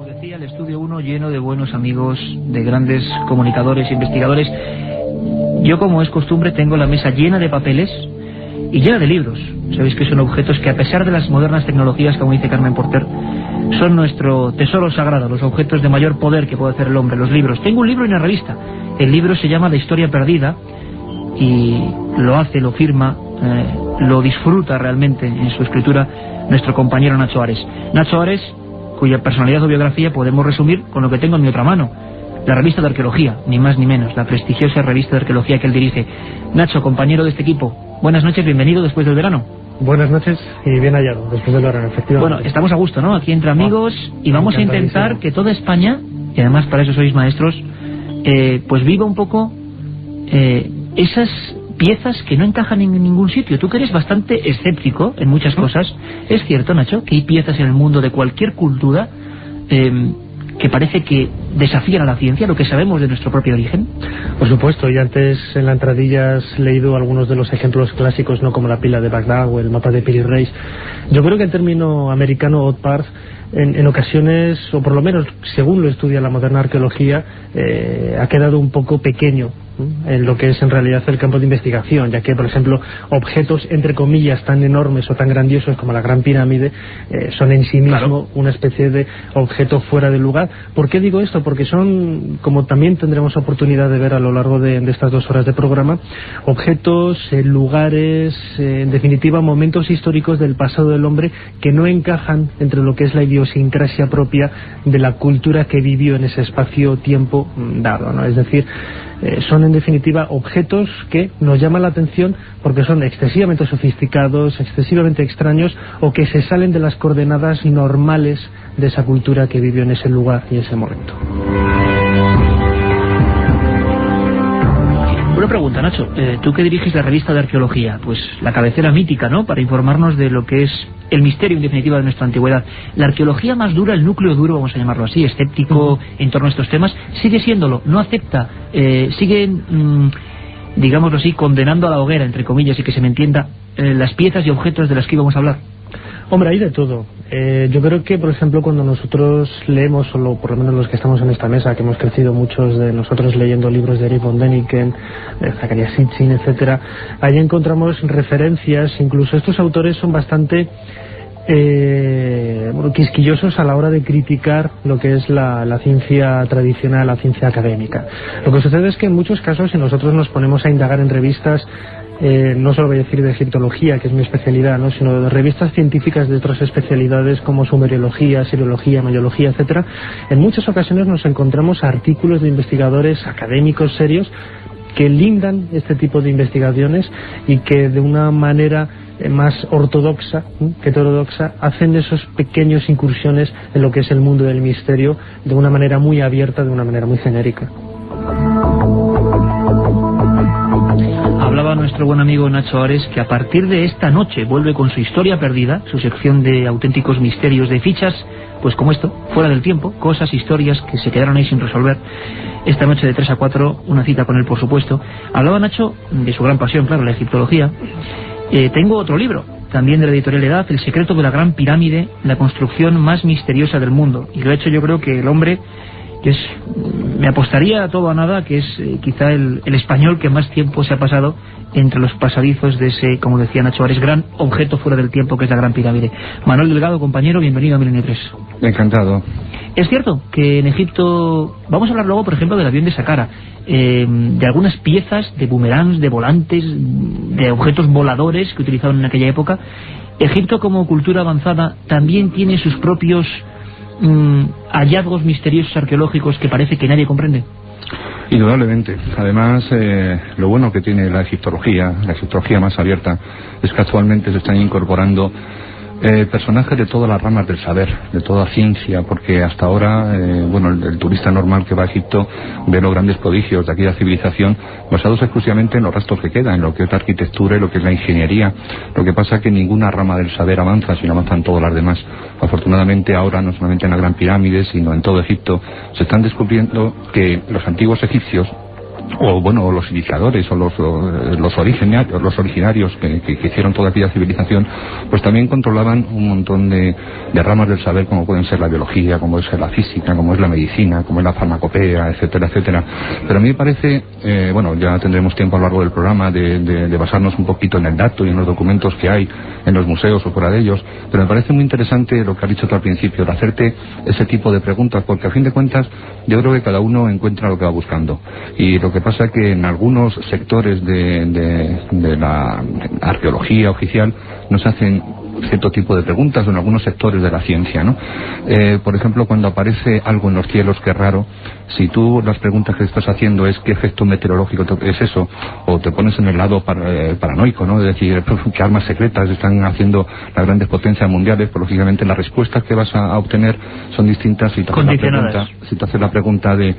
Como decía, el estudio 1 lleno de buenos amigos, de grandes comunicadores e investigadores. Yo, como es costumbre, tengo la mesa llena de papeles y llena de libros. Sabéis que son objetos que, a pesar de las modernas tecnologías, como dice Carmen Porter, son nuestro tesoro sagrado, los objetos de mayor poder que puede hacer el hombre, los libros. Tengo un libro y una revista. El libro se llama La Historia Perdida y lo firma, lo disfruta realmente en su escritura nuestro compañero Nacho Ares. Nacho Ares, cuya personalidad o biografía podemos resumir con lo que tengo en mi otra mano, la revista de arqueología, ni más ni menos, la prestigiosa revista de arqueología que él dirige. Nacho, compañero de este equipo, buenas noches, bienvenido después del verano. Buenas noches y bien hallado, después del verano, efectivamente. Bueno, estamos a gusto, ¿no? Aquí entre amigos, y vamos a intentar que toda España, y además para eso sois maestros, pues viva un poco esas piezas que no encajan en ningún sitio. Tú que eres bastante escéptico en muchas cosas, ¿es cierto, Nacho, que hay piezas en el mundo de cualquier cultura que parece que desafían a la ciencia, lo que sabemos de nuestro propio origen? Por supuesto, y antes en la entradilla has leído algunos de los ejemplos clásicos, no como la pila de Bagdad o el mapa de Piri Reis. Yo creo que el término americano odd parts en ocasiones, o por lo menos según lo estudia la moderna arqueología, ha quedado un poco pequeño en lo que es en realidad el campo de investigación, ya que, por ejemplo, objetos entre comillas tan enormes o tan grandiosos como la Gran Pirámide son en sí mismo una especie de objeto fuera de lugar. ¿Por qué digo esto? Porque son, como también tendremos oportunidad de ver a lo largo de estas 2 horas de programa, objetos, lugares, en definitiva momentos históricos del pasado del hombre que no encajan entre lo que es la idiosincrasia propia de la cultura que vivió en ese espacio-tiempo dado, ¿no? Es decir, son en definitiva objetos que nos llaman la atención porque son excesivamente sofisticados, excesivamente extraños, o que se salen de las coordenadas normales de esa cultura que vivió en ese lugar y ese momento. Una pregunta, Nacho, tú que diriges la revista de arqueología, pues la cabecera mítica, ¿no?, para informarnos de lo que es el misterio en definitiva de nuestra antigüedad. La arqueología más dura, el núcleo duro, vamos a llamarlo así, escéptico en torno a estos temas, sigue siéndolo, no acepta, sigue, digámoslo así, condenando a la hoguera, entre comillas, y que se me entienda, las piezas y objetos de las que íbamos a hablar. Hombre, hay de todo. Yo creo que, por ejemplo, cuando nosotros leemos, o por lo menos los que estamos en esta mesa, que hemos crecido muchos de nosotros leyendo libros de Erich von Däniken, de Zacharias Sitchin, etcétera, ahí encontramos referencias. Incluso estos autores son bastante quisquillosos a la hora de criticar lo que es la ciencia tradicional, la ciencia académica. Lo que sucede es que en muchos casos, si nosotros nos ponemos a indagar en revistas, no solo voy a decir de egiptología, que es mi especialidad, ¿no?, sino de revistas científicas de otras especialidades como sumeriología, siriología, mayología, etcétera, en muchas ocasiones nos encontramos artículos de investigadores académicos serios que lindan este tipo de investigaciones y que de una manera más ortodoxa que heterodoxa hacen esos pequeños incursiones en lo que es el mundo del misterio de una manera muy abierta, de una manera muy genérica. Hablaba nuestro buen amigo Nacho Ares que a partir de esta noche vuelve con su Historia Perdida, su sección de auténticos misterios, de fichas, pues como esto, fuera del tiempo, cosas, historias que se quedaron ahí sin resolver. Esta noche de 3 a 4, una cita con él, por supuesto. Hablaba Nacho de su gran pasión, claro, la egiptología. Tengo otro libro, también de la editorial Edad, El secreto de la Gran Pirámide, la construcción más misteriosa del mundo. Y lo ha hecho, yo creo que el hombre que me apostaría a todo a nada, que es quizá el español que más tiempo se ha pasado entre los pasadizos de ese, como decía Nacho Ares, gran objeto fuera del tiempo que es la Gran Pirámide. Manuel Delgado, compañero, bienvenido a Milenio 3. Encantado. Es cierto que en Egipto, vamos a hablar luego, por ejemplo, del avión de Saqqara, de algunas piezas, de boomerangs, de volantes, de objetos voladores que utilizaban en aquella época. Egipto, como cultura avanzada, también tiene sus propios hallazgos misteriosos arqueológicos que parece que nadie comprende. Indudablemente. Además, lo bueno que tiene la egiptología más abierta, es que actualmente se están incorporando personajes de todas las ramas del saber, de toda ciencia, porque hasta ahora, el turista normal que va a Egipto ve los grandes prodigios de aquella civilización basados exclusivamente en los restos que quedan, en lo que es la arquitectura y lo que es la ingeniería. Lo que pasa es que ninguna rama del saber avanza, sino avanzan todas las demás. Afortunadamente ahora, no solamente en la Gran Pirámide, sino en todo Egipto, se están descubriendo que los antiguos egipcios o bueno, los iniciadores o los originarios que hicieron toda aquella civilización, pues también controlaban un montón de ramas del saber, como pueden ser la biología, como puede ser la física, como es la medicina, como es la farmacopea, etcétera, etcétera. Pero a mí me parece, bueno, ya tendremos tiempo a lo largo del programa de basarnos un poquito en el dato y en los documentos que hay en los museos o fuera de ellos, pero me parece muy interesante lo que has dicho tú al principio, de hacerte ese tipo de preguntas, porque a fin de cuentas yo creo que cada uno encuentra lo que va buscando, y lo que pasa que en algunos sectores de la arqueología oficial nos hacen cierto tipo de preguntas, o en algunos sectores de la ciencia, ¿no? Por ejemplo, cuando aparece algo en los cielos que es raro, si tú las preguntas que estás haciendo es ¿qué efecto meteorológico es eso? O te pones en el lado paranoico, ¿no? Es decir, ¿qué armas secretas están haciendo las grandes potencias mundiales? Pues lógicamente las respuestas que vas a obtener son distintas si te haces la pregunta de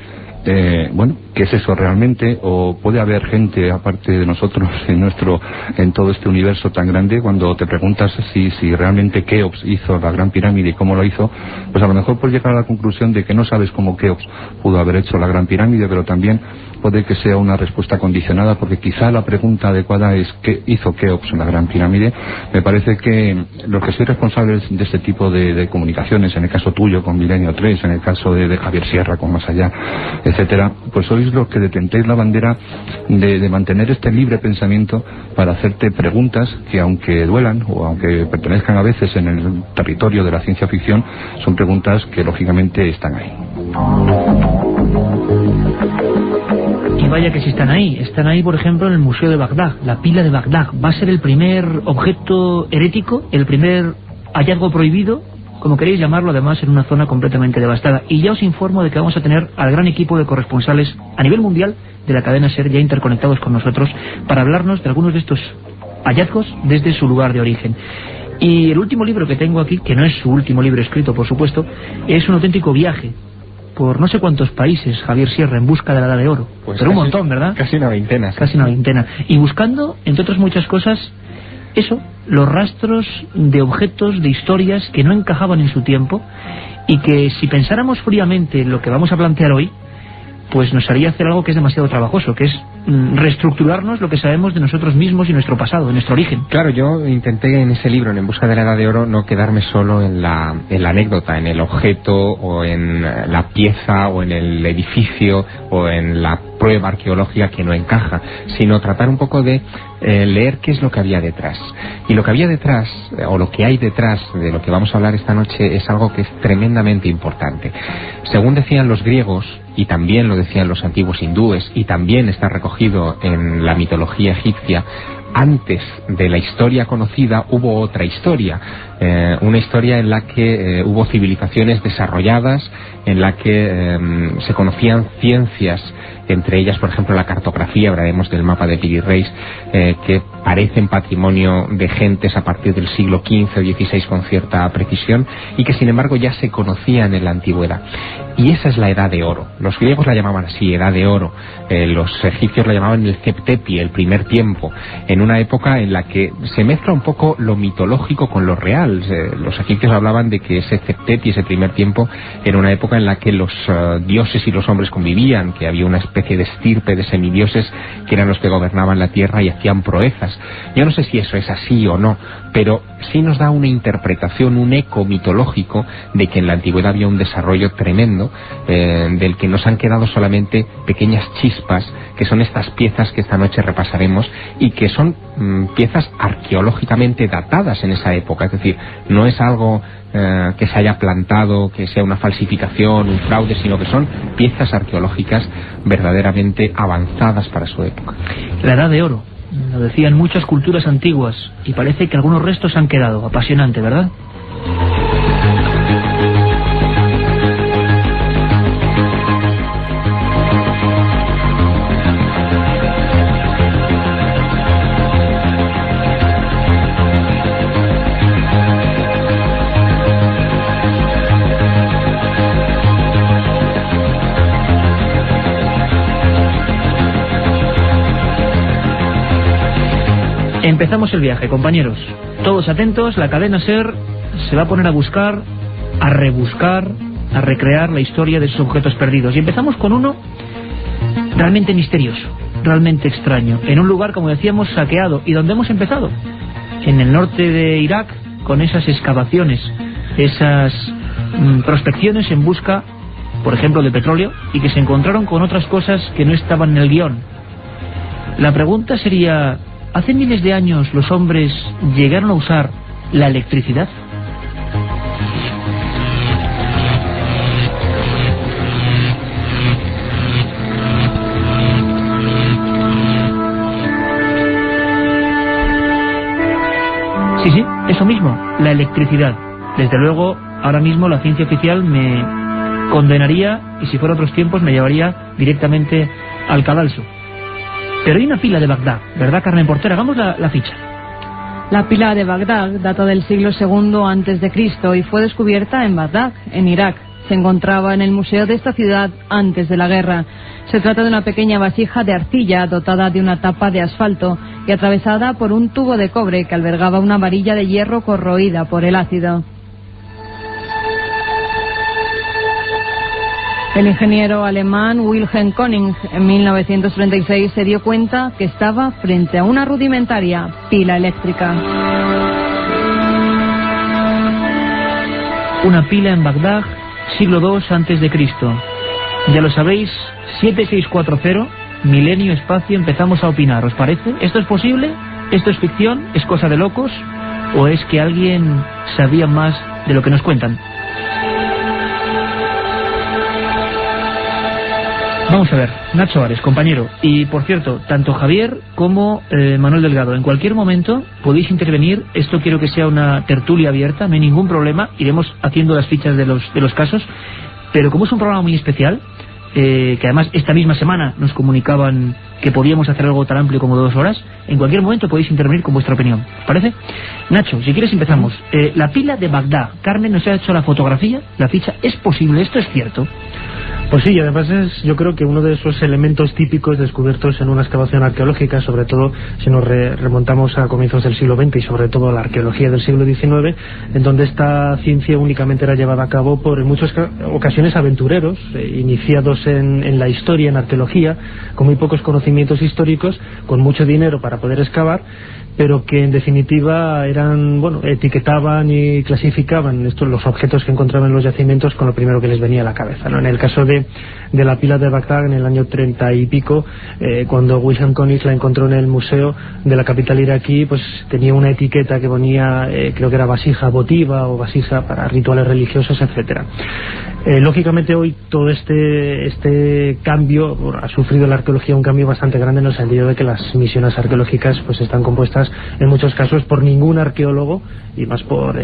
bueno, ¿qué es eso realmente? O puede haber gente aparte de nosotros en todo este universo tan grande. Cuando te preguntas si realmente Keops hizo la Gran Pirámide y cómo lo hizo, pues a lo mejor puedes llegar a la conclusión de que no sabes cómo Keops pudo haber hecho la Gran Pirámide, pero también puede que sea una respuesta condicionada, porque quizá la pregunta adecuada es ¿qué hizo Keops en la Gran Pirámide? Me parece que los que sois responsables de este tipo de comunicaciones, en el caso tuyo con Milenio 3, en el caso de Javier Sierra con Más Allá, etcétera, pues sois los que detentéis la bandera de mantener este libre pensamiento para hacerte preguntas que, aunque duelan o aunque pertenezcan a veces en el territorio de la ciencia ficción, son preguntas que lógicamente están ahí. Y vaya que si están ahí, por ejemplo, en el Museo de Bagdad, la pila de Bagdad. Va a ser el primer objeto herético, el primer hallazgo prohibido, como queréis llamarlo, además en una zona completamente devastada. Y ya os informo de que vamos a tener al gran equipo de corresponsales a nivel mundial de la cadena SER ya interconectados con nosotros para hablarnos de algunos de estos hallazgos desde su lugar de origen. Y el último libro que tengo aquí, que no es su último libro escrito, por supuesto, es un auténtico viaje por no sé cuántos países, Javier Sierra, en busca de la Edad de Oro. Pues pero un montón, ¿verdad? Casi una veintena. Casi una veintena. Y buscando, entre otras muchas cosas, eso, los rastros de objetos, de historias que no encajaban en su tiempo, y que si pensáramos fríamente en lo que vamos a plantear hoy, pues nos haría hacer algo que es demasiado trabajoso, que es reestructurarnos lo que sabemos de nosotros mismos y nuestro pasado, de nuestro origen. Claro, yo intenté en ese libro, En busca de la Edad de Oro, no quedarme solo en la anécdota, en el objeto, o en la pieza, o en el edificio, o en la prueba arqueológica que no encaja, sino tratar un poco de leer qué es lo que había detrás. Y lo que había detrás, o lo que hay detrás de lo que vamos a hablar esta noche, es algo que es tremendamente importante. Según decían los griegos, y también lo decían los antiguos hindúes, y también está recogido en la mitología egipcia, antes de la historia conocida hubo otra historia, una historia en la que hubo civilizaciones desarrolladas, en la que se conocían ciencias, entre ellas, por ejemplo, la cartografía. Hablaremos del mapa de Piri Reis, que parecen patrimonio de gentes a partir del siglo XV o XVI con cierta precisión, y que sin embargo ya se conocían en la antigüedad. Y esa es la Edad de Oro. Los griegos la llamaban así, Edad de Oro. Los egipcios la llamaban el Septepi, el primer tiempo, en una época en la que se mezcla un poco lo mitológico con lo real. Los egipcios hablaban de que ese Septepi, ese primer tiempo, era una época en la que los dioses y los hombres convivían, que había una especie de estirpe de semidioses que eran los que gobernaban la tierra y hacían proezas. Yo no sé si eso es así o no, pero sí nos da una interpretación, un eco mitológico de que en la antigüedad había un desarrollo tremendo, del que nos han quedado solamente pequeñas chispas, que son estas piezas que esta noche repasaremos, y que son piezas arqueológicamente datadas en esa época. Es decir, no es algo que se haya plantado, que sea una falsificación, un fraude, sino que son piezas arqueológicas verdaderamente avanzadas para su época. La Edad de Oro, lo decían muchas culturas antiguas, y parece que algunos restos han quedado. Apasionante, ¿verdad? Empezamos el viaje, compañeros. Todos atentos, la cadena SER se va a poner a buscar, a rebuscar, a recrear la historia de esos objetos perdidos. Y empezamos con uno realmente misterioso, realmente extraño, en un lugar, como decíamos, saqueado, y donde hemos empezado, en el norte de Irak, con esas excavaciones, esas prospecciones en busca, por ejemplo, de petróleo, y que se encontraron con otras cosas que no estaban en el guión. La pregunta sería, ¿hace miles de años los hombres llegaron a usar la electricidad? Sí, eso mismo, la electricidad. Desde luego, ahora mismo la ciencia oficial me condenaría, y si fuera otros tiempos me llevaría directamente al cadalso. Pero hay una pila de Bagdad, ¿verdad, Carmen Porter? Hagamos la ficha. La pila de Bagdad data del siglo II a.C. y fue descubierta en Bagdad, en Irak. Se encontraba en el museo de esta ciudad antes de la guerra. Se trata de una pequeña vasija de arcilla dotada de una tapa de asfalto y atravesada por un tubo de cobre que albergaba una varilla de hierro corroída por el ácido. El ingeniero alemán Wilhelm König en 1936 se dio cuenta que estaba frente a una rudimentaria pila eléctrica. Una pila en Bagdad, siglo II a.C. Ya lo sabéis, 7640, milenio, espacio, empezamos a opinar. ¿Os parece? ¿Esto es posible? ¿Esto es ficción? ¿Es cosa de locos? ¿O es que alguien sabía más de lo que nos cuentan? Vamos a ver, Nacho Ares, compañero. Y por cierto, tanto Javier como Manuel Delgado, en cualquier momento podéis intervenir. Esto quiero que sea una tertulia abierta, no hay ningún problema. Iremos haciendo las fichas de los casos. Pero como es un programa muy especial, que además esta misma semana nos comunicaban que podíamos hacer algo tan amplio como 2 horas, en cualquier momento podéis intervenir con vuestra opinión. ¿Os parece? Nacho, si quieres empezamos. La pila de Bagdad. Carmen nos ha hecho la fotografía, la ficha. ¿Es posible? ¿Esto es cierto? Pues sí, además es, yo creo que uno de esos elementos típicos descubiertos en una excavación arqueológica, sobre todo si nos remontamos a comienzos del siglo XX y sobre todo a la arqueología del siglo XIX, en donde esta ciencia únicamente era llevada a cabo por en muchas ocasiones aventureros, iniciados en la historia, en arqueología, con muy pocos conocimientos históricos, con mucho dinero para poder excavar, pero que en definitiva eran, bueno, etiquetaban y clasificaban los objetos que encontraban en los yacimientos con lo primero que les venía a la cabeza, ¿no? En el caso de la pila de Bagdad, en el año 30 y pico, cuando Wilhelm König la encontró en el museo de la capital iraquí, pues tenía una etiqueta que ponía, creo que era vasija votiva o vasija para rituales religiosos, etcétera. Lógicamente hoy todo este cambio, ha sufrido la arqueología un cambio bastante grande, en el sentido de que las misiones arqueológicas pues están compuestas en muchos casos por ningún arqueólogo, y más por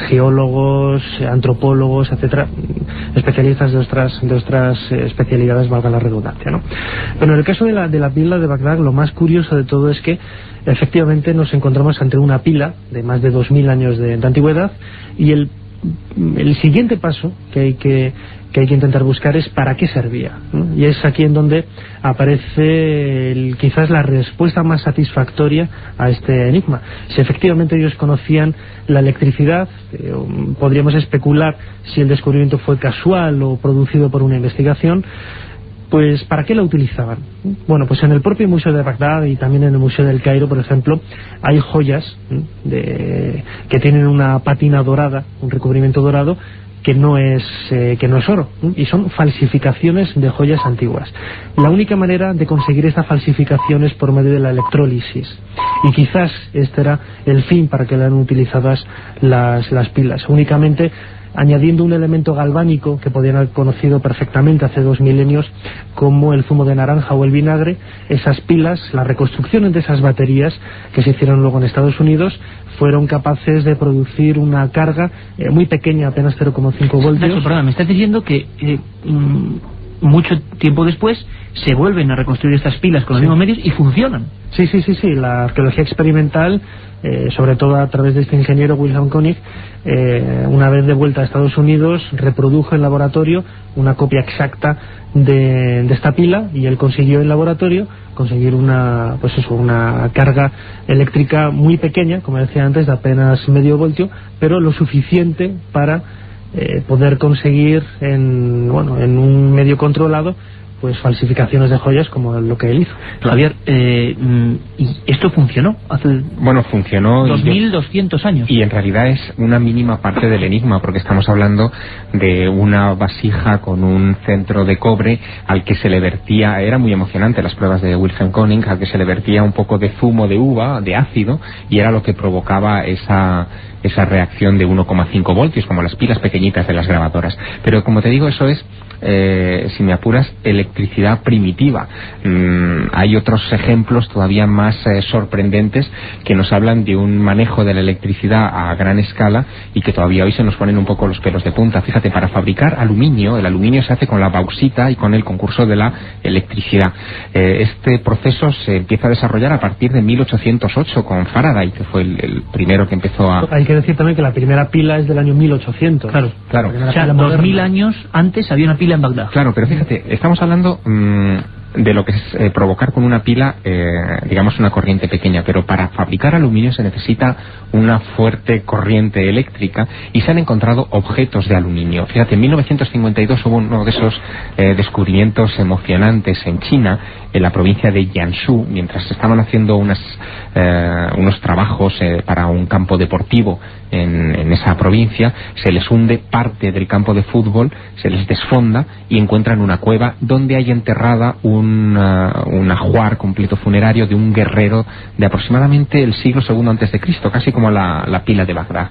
geólogos, antropólogos, etcétera, especialistas de otras especialidades, valga la redundancia, ¿no? Pero en el caso de la pila de Bagdad, lo más curioso de todo es que efectivamente nos encontramos ante una pila de más de 2000 años de antigüedad, y el siguiente paso que hay que intentar buscar es para qué servía, ¿no? Y es aquí en donde aparece quizás la respuesta más satisfactoria a este enigma. Si efectivamente ellos conocían la electricidad, podríamos especular si el descubrimiento fue casual o producido por una investigación. Pues ¿para qué la utilizaban? Bueno, pues en el propio Museo de Bagdad y también en el Museo del Cairo, por ejemplo, hay joyas que tienen una pátina dorada, un recubrimiento dorado, que no es oro, y son falsificaciones de joyas antiguas. La única manera de conseguir esta falsificación es por medio de la electrólisis, y quizás este era el fin para que eran utilizadas las pilas, únicamente añadiendo un elemento galvánico que podían haber conocido perfectamente hace 2 milenios como el zumo de naranja o el vinagre. Esas pilas, las reconstrucciones de esas baterías que se hicieron luego en Estados Unidos, fueron capaces de producir una carga muy pequeña, apenas 0,5 voltios. Nacho, perdona, me estás diciendo que mucho tiempo después se vuelven a reconstruir estas pilas con los mismos medios y funcionan. Sí, la arqueología experimental, sobre todo a través de este ingeniero Wilhelm König, una vez de vuelta a Estados Unidos, reprodujo en laboratorio una copia exacta de esta pila, y él consiguió en laboratorio conseguir una carga eléctrica muy pequeña, como decía antes, de apenas medio voltio, pero lo suficiente para poder conseguir en un medio controlado pues falsificaciones de joyas como lo que él hizo. Javier, ¿y esto funcionó? Bueno, funcionó 2200 años. Y en realidad es una mínima parte del enigma, porque estamos hablando de una vasija con un centro de cobre al que se le vertía, era muy emocionante las pruebas de Wilhelm König, al que se le vertía un poco de zumo de uva, de ácido, y era lo que provocaba esa reacción de 1,5 voltios, como las pilas pequeñitas de las grabadoras. Pero como te digo, eso es, si me apuras, electricidad primitiva. Hay otros ejemplos todavía más sorprendentes que nos hablan de un manejo de la electricidad a gran escala y que todavía hoy se nos ponen un poco los pelos de punta. Fíjate, para fabricar aluminio, el aluminio se hace con la bauxita y con el concurso de la electricidad. Este proceso se empieza a desarrollar a partir de 1808 con Faraday, que fue el primero que empezó a... Hay que decir también que la primera pila es del año 1800. Claro. O sea, 2000 años antes había una pila en Bagdad. Claro, pero fíjate, estamos hablando de lo que es provocar con una pila, digamos, una corriente pequeña, pero para fabricar aluminio se necesita una fuerte corriente eléctrica y se han encontrado objetos de aluminio. Fíjate, en 1952 hubo uno de esos descubrimientos emocionantes en China, en la provincia de Jiangsu, mientras estaban haciendo unos trabajos para un campo deportivo en esa provincia, se les hunde parte del campo de fútbol, se les desfonda y encuentran una cueva donde hay enterrada un ajuar completo funerario de un guerrero de aproximadamente el siglo II antes de Cristo, casi como la pila de Bagdad.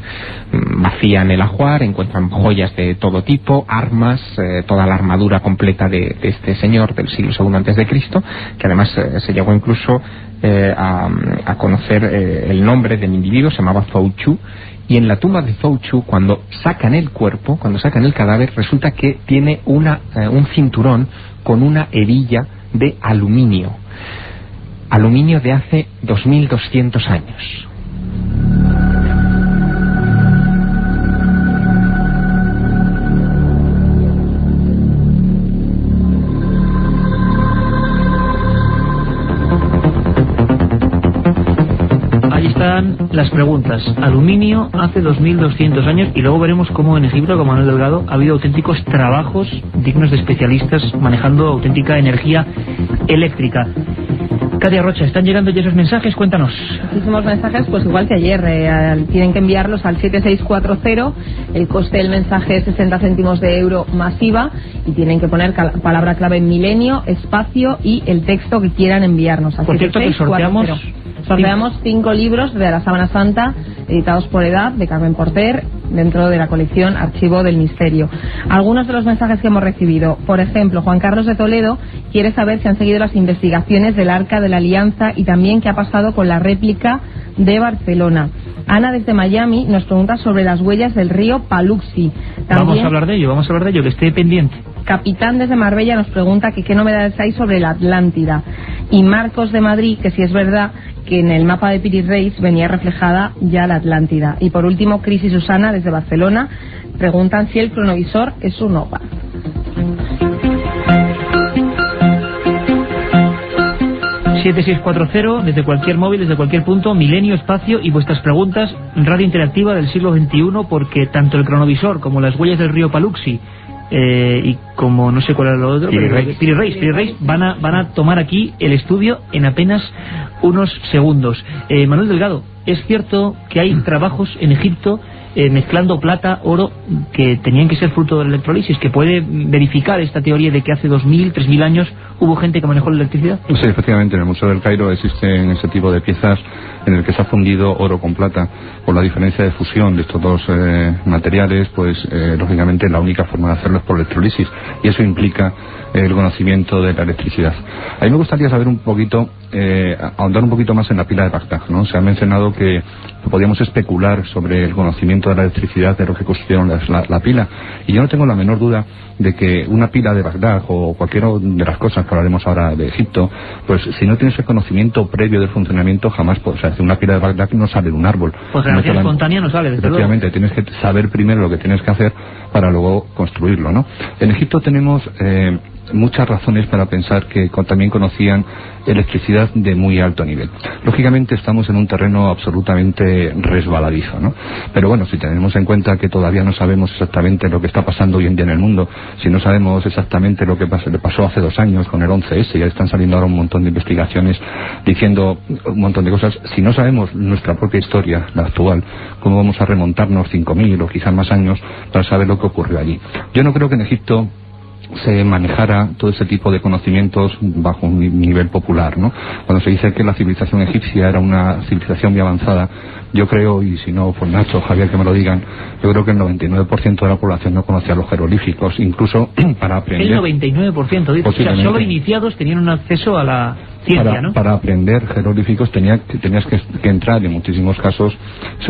Vacían el ajuar, encuentran joyas de todo tipo, armas, toda la armadura completa de este señor del siglo II antes de Cristo, que además se llegó incluso a conocer el nombre del individuo, se llamaba Zhou Chu. Y en la tumba de Zhou Chu, cuando sacan el cuerpo, cuando sacan el cadáver, resulta que tiene un cinturón con una hebilla de aluminio. Aluminio de hace 2200 años. Las preguntas. Aluminio hace 2200 años, y luego veremos cómo en Egipto, con Manuel Delgado, ha habido auténticos trabajos dignos de especialistas manejando auténtica energía eléctrica. Katia Rocha, ¿están llegando ya esos mensajes? Cuéntanos. Muchísimos mensajes, pues igual que ayer. Tienen que enviarlos al 7640. El coste del mensaje es 60 céntimos de euro más IVA, y tienen que poner palabra clave milenio, espacio y el texto que quieran enviarnos. Por cierto, que sorteamos 5 libros de la Sábana Santa, editados por Edad, de Carmen Porter, dentro de la colección Archivo del Misterio. Algunos de los mensajes que hemos recibido: por ejemplo, Juan Carlos de Toledo quiere saber si han seguido las investigaciones del Arca de la Alianza y también qué ha pasado con la réplica de Barcelona. Ana desde Miami nos pregunta sobre las huellas del río Paluxy. Vamos a hablar de ello, que esté pendiente. Capitán desde Marbella nos pregunta que qué novedades hay sobre la Atlántida. Y Marcos de Madrid, que si es verdad que en el mapa de Piri Reis venía reflejada ya la Atlántida. Y por último, Cris y Susana desde Barcelona preguntan si el cronovisor es un OVA. desde cualquier móvil, desde cualquier punto, milenio, espacio y vuestras preguntas, radio interactiva del siglo XXI, porque tanto el cronovisor como las huellas del río Paluxy y como no sé cuál era lo otro, Piri Reis van a tomar aquí el estudio en apenas unos segundos. Manuel Delgado, ¿es cierto que hay trabajos en Egipto mezclando plata, oro, que tenían que ser fruto de la electrolisis, que puede verificar esta teoría de que hace 2000, 3000 años hubo gente que manejó la electricidad? Sí, efectivamente, en el Museo del Cairo existen ese tipo de piezas en el que se ha fundido oro con plata. Por la diferencia de fusión de estos dos materiales, pues lógicamente la única forma de hacerlo es por electrolisis, y eso implica el conocimiento de la electricidad. A mí me gustaría saber un poquito, ahondar un poquito más en la pila de Bagdad, ¿no? Se ha mencionado que podíamos especular sobre el conocimiento de la electricidad de los que construyeron la pila, y yo no tengo la menor duda de que una pila de Bagdad o cualquiera de las cosas que hablaremos ahora de Egipto, pues si no tienes el conocimiento previo del funcionamiento, jamás puedes. O sea, una pila de Bagdad no sale de un árbol. Pues la energía espontánea no sale, desde efectivamente, tienes que saber primero lo que tienes que hacer para luego construirlo, ¿no? En Egipto tenemos muchas razones para pensar que también conocían electricidad de muy alto nivel. Lógicamente estamos en un terreno absolutamente resbaladizo, ¿no? Pero bueno, si tenemos en cuenta que todavía no sabemos exactamente lo que está pasando hoy en día en el mundo, si no sabemos exactamente lo que le pasó hace 2 años con el 11S, ya están saliendo ahora un montón de investigaciones diciendo un montón de cosas, si no sabemos nuestra propia historia, la actual, cómo vamos a remontarnos 5.000 o quizás más años para saber lo que ocurrió allí. Yo no creo que en Egipto se manejara todo ese tipo de conocimientos bajo un nivel popular, ¿no? Cuando se dice que la civilización egipcia era una civilización muy avanzada, yo creo, y si no, pues Nacho, Javier, que me lo digan, yo creo que el 99% de la población no conocía los jeroglíficos, incluso para aprender. El 99%, dice, o sea, solo iniciados tenían un acceso a la ciencia, ¿no? Para aprender jeroglíficos tenías que entrar, en muchísimos casos,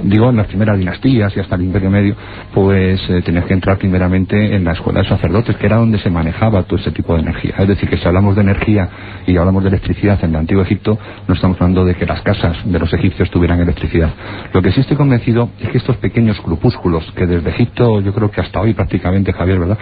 digo, en las primeras dinastías y hasta el Imperio Medio, pues tenías que entrar primeramente en la escuela de sacerdotes, que era donde se manejaba todo ese tipo de energía. Es decir, que si hablamos de energía y hablamos de electricidad en el Antiguo Egipto, no estamos hablando de que las casas de los egipcios tuvieran electricidad. Lo que sí estoy convencido es que estos pequeños grupúsculos, que desde Egipto, yo creo que hasta hoy prácticamente, Javier, ¿verdad?,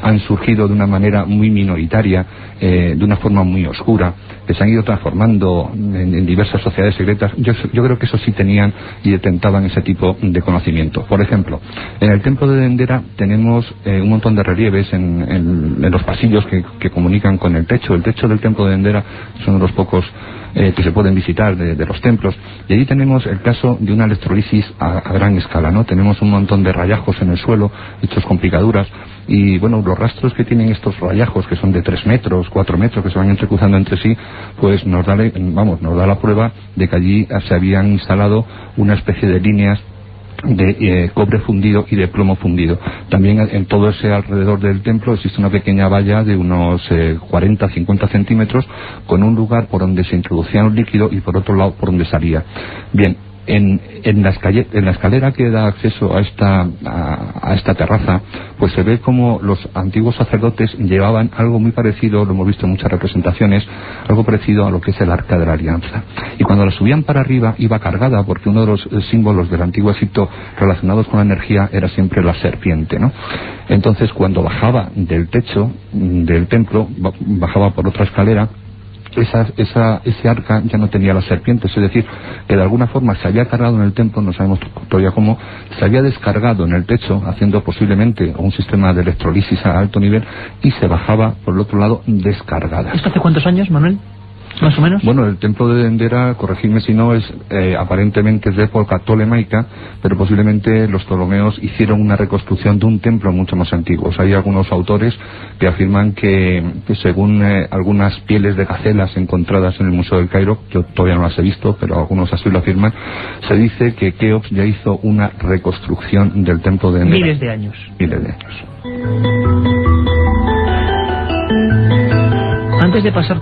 han surgido de una manera muy minoritaria, de una forma muy oscura, que se han ido transformando en diversas sociedades secretas. Yo creo que eso sí tenían y detentaban ese tipo de conocimiento. Por ejemplo, en el templo de Dendera tenemos un montón de relieves en los pasillos que comunican con el techo. El techo del templo de Dendera es uno de los pocos que se pueden visitar de los templos, y allí tenemos el caso de una electrolisis a gran escala, ¿no? Tenemos un montón de rayajos en el suelo hechos con picaduras, y bueno, los rastros que tienen estos rayajos, que son de 3 metros, 4 metros, que se van entrecruzando entre sí, pues nos da la prueba de que allí se habían instalado una especie de líneas de cobre fundido y de plomo fundido. También en todo ese alrededor del templo existe una pequeña valla de unos 40-50 centímetros, con un lugar por donde se introducía un líquido y por otro lado por donde salía. Bien, en la escalera que da acceso a esta terraza, pues se ve como los antiguos sacerdotes llevaban algo muy parecido, lo hemos visto en muchas representaciones, algo parecido a lo que es el Arca de la Alianza. Y cuando la subían para arriba iba cargada, porque uno de los símbolos del antiguo Egipto relacionados con la energía era siempre la serpiente, ¿no? Entonces, cuando bajaba del techo del templo, bajaba por otra escalera, ese arca ya no tenía las serpientes, es decir, que de alguna forma se había cargado en el templo, no sabemos todavía cómo, se había descargado en el techo, haciendo posiblemente un sistema de electrolisis a alto nivel, y se bajaba por el otro lado descargada. ¿Esto hace cuántos años, Manuel? ¿Más o menos? Bueno, el templo de Dendera, corregidme si no, es aparentemente es de época tolemaica, pero posiblemente los ptolomeos hicieron una reconstrucción de un templo mucho más antiguo. Hay algunos autores que afirman que según algunas pieles de gacelas encontradas en el Museo del Cairo, yo todavía no las he visto, pero algunos así lo afirman, se dice que Keops ya hizo una reconstrucción del templo de Dendera. Miles de años. Miles de años. Antes de pasar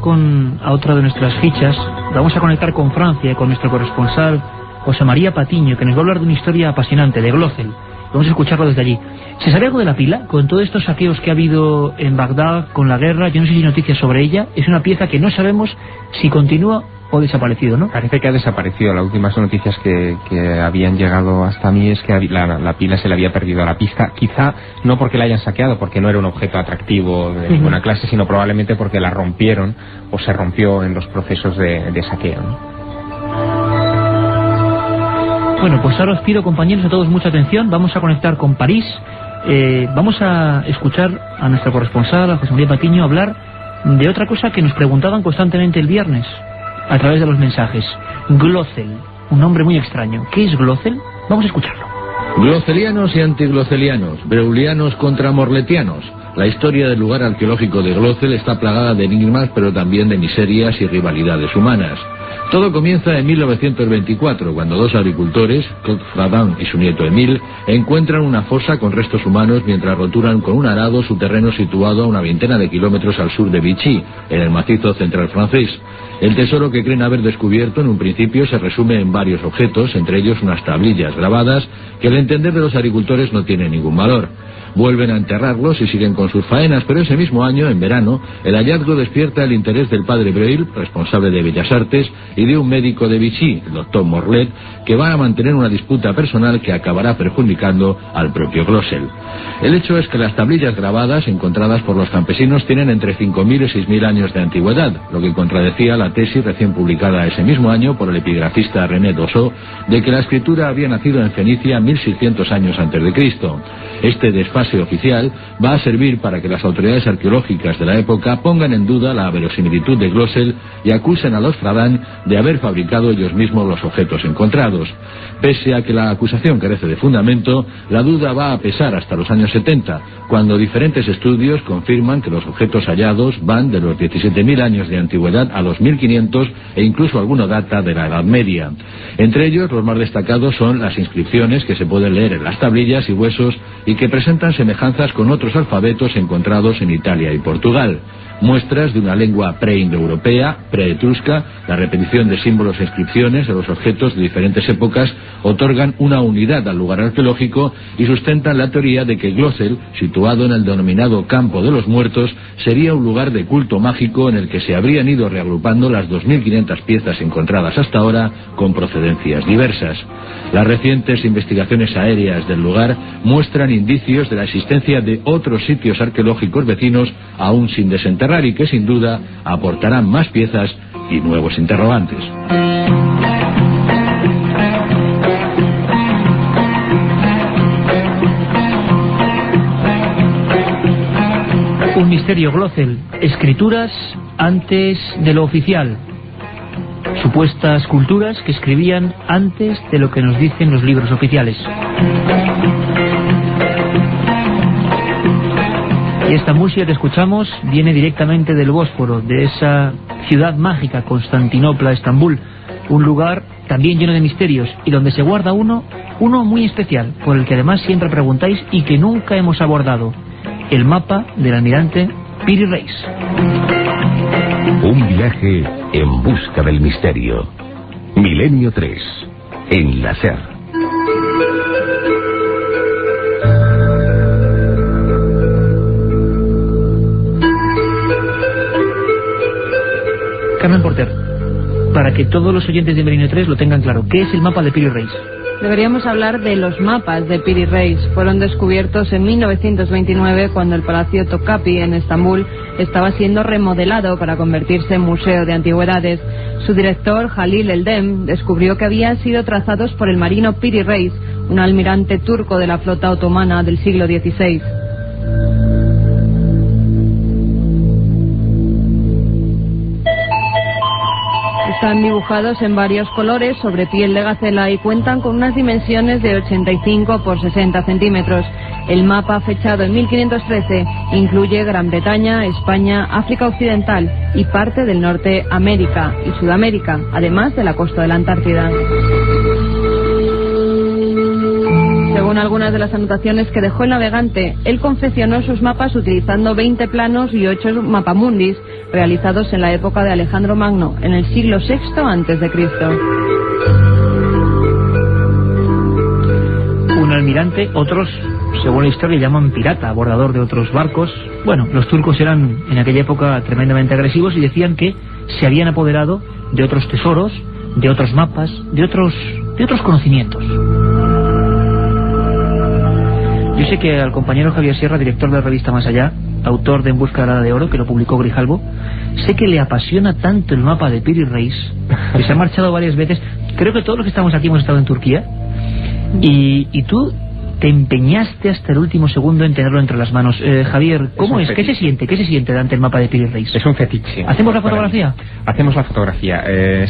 a otra de nuestras fichas, vamos a conectar con Francia, con nuestro corresponsal José María Patiño, que nos va a hablar de una historia apasionante, de Glöcel. Vamos a escucharlo desde allí. ¿Se sabe algo de la pila? Con todos estos saqueos que ha habido en Bagdad, con la guerra, yo no sé si hay noticias sobre ella. Es una pieza que no sabemos si continúa o desaparecido, ¿no? Parece que ha desaparecido. Las últimas noticias que habían llegado hasta mí es que la pila se le había perdido a la pista. Quizá no porque la hayan saqueado, porque no era un objeto atractivo de ninguna clase, sino probablemente porque la rompieron o se rompió en los procesos de saqueo, ¿no? Bueno, pues ahora os pido, compañeros, a todos mucha atención. Vamos a conectar con París. Vamos a escuchar a nuestro corresponsal, a José María Patiño, hablar de otra cosa que nos preguntaban constantemente el viernes a través de los mensajes. Glöcel, un nombre muy extraño. ¿Qué es Glöcel? Vamos a escucharlo. Glöcelianos y antiglöcelianos, breulianos contra morletianos. La historia del lugar arqueológico de Glöcel está plagada de enigmas, pero también de miserias y rivalidades humanas. Todo comienza en 1924, cuando dos agricultores, Claude Fradin y su nieto Émile, encuentran una fosa con restos humanos mientras roturan con un arado su terreno situado a una veintena de kilómetros al sur de Vichy, en el macizo central francés. El tesoro que creen haber descubierto en un principio se resume en varios objetos, entre ellos unas tablillas grabadas que al entender de los agricultores no tienen ningún valor. Vuelven a enterrarlos y siguen con sus faenas, pero ese mismo año, en verano, el hallazgo despierta el interés del padre Breuil, responsable de Bellas Artes, y de un médico de Vichy, el doctor Morlet, que va a mantener una disputa personal que acabará perjudicando al propio Glossel. El hecho es que las tablillas grabadas encontradas por los campesinos tienen entre 5.000 y 6.000 años de antigüedad, lo que contradecía la tesis recién publicada ese mismo año por el epigrafista René Dossot de que la escritura había nacido en Fenicia 1.600 años antes de Cristo. Este desfase oficial va a servir para que las autoridades arqueológicas de la época pongan en duda la verosimilitud de Glossel y acusen a los Fradán de haber fabricado ellos mismos los objetos encontrados. Pese a que la acusación carece de fundamento, la duda va a pesar hasta los años 70, cuando diferentes estudios confirman que los objetos hallados van de los 17.000 años de antigüedad a los 1.500 e incluso alguno data de la Edad Media. Entre ellos, los más destacados son las inscripciones que se pueden leer en las tablillas y huesos y que presentan semejanzas con otros alfabetos encontrados en Italia y Portugal. Muestras de una lengua preindoeuropea, preetrusca, la repetición de símbolos e inscripciones de los objetos de diferentes épocas otorgan una unidad al lugar arqueológico y sustentan la teoría de que Glossel, situado en el denominado Campo de los Muertos, sería un lugar de culto mágico en el que se habrían ido reagrupando las 2.500 piezas encontradas hasta ahora con procedencias diversas. Las recientes investigaciones aéreas del lugar muestran indicios de la existencia de otros sitios arqueológicos vecinos aún sin desenterrar y que sin duda aportarán más piezas y nuevos interrogantes. Un misterio, Glossel. Escrituras antes de lo oficial. Supuestas culturas que escribían antes de lo que nos dicen los libros oficiales. Y esta música que escuchamos viene directamente del Bósforo, de esa ciudad mágica, Constantinopla, Estambul, un lugar también lleno de misterios y donde se guarda uno muy especial, por el que además siempre preguntáis y que nunca hemos abordado: el mapa del almirante Piri Reis. Un viaje en busca del misterio. Milenio 3, en la SER. Carmen Porter, para que todos los oyentes de Milenio 3 lo tengan claro, ¿qué es el mapa de Piri Reis? Deberíamos hablar de los mapas de Piri Reis. Fueron descubiertos en 1929 cuando el Palacio Topkapi en Estambul estaba siendo remodelado para convertirse en museo de antigüedades. Su director, Halil Eldem, descubrió que habían sido trazados por el marino Piri Reis, un almirante turco de la flota otomana del siglo XVI. Están dibujados en varios colores sobre piel de gacela y cuentan con unas dimensiones de 85 por 60 centímetros. El mapa, fechado en 1513, incluye Gran Bretaña, España, África Occidental y parte del Norte América y Sudamérica, además de la costa de la Antártida. Según algunas de las anotaciones que dejó el navegante, él confeccionó sus mapas utilizando 20 planos y 8 mapamundis realizados en la época de Alejandro Magno, en el siglo VI a.C. Un almirante, otros, según la historia, llaman pirata, bordador de otros barcos. Bueno, los turcos eran en aquella época tremendamente agresivos y decían que se habían apoderado de otros tesoros, de otros mapas, de otros conocimientos. Yo sé que al compañero Javier Sierra, director de la revista Más Allá, autor de En busca de la Edad de Oro, que lo publicó Grijalbo, sé que le apasiona tanto el mapa de Piri Reis, que se ha marchado varias veces. Creo que todos los que estamos aquí hemos estado en Turquía, y tú te empeñaste hasta el último segundo en tenerlo entre las manos. Javier, ¿cómo es? ¿Qué se siente? ¿Qué se siente ante el mapa de Piri Reis? Es un fetiche. ¿Hacemos la fotografía? Hacemos la fotografía.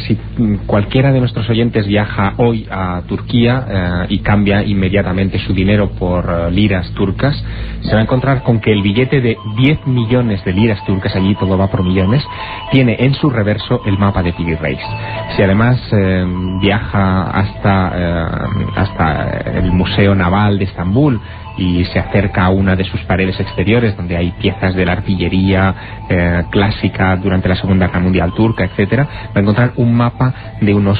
Si cualquiera de nuestros oyentes viaja hoy a Turquía y cambia inmediatamente su dinero por liras turcas, se va a encontrar con que el billete de 10 millones de liras turcas, allí todo va por millones, tiene en su reverso el mapa de Piri Reis. Si además viaja hasta el Museo Naval de Estambul y se acerca a una de sus paredes exteriores donde hay piezas de la artillería clásica durante la Segunda Guerra Mundial turca, etcétera, va a encontrar un mapa de unos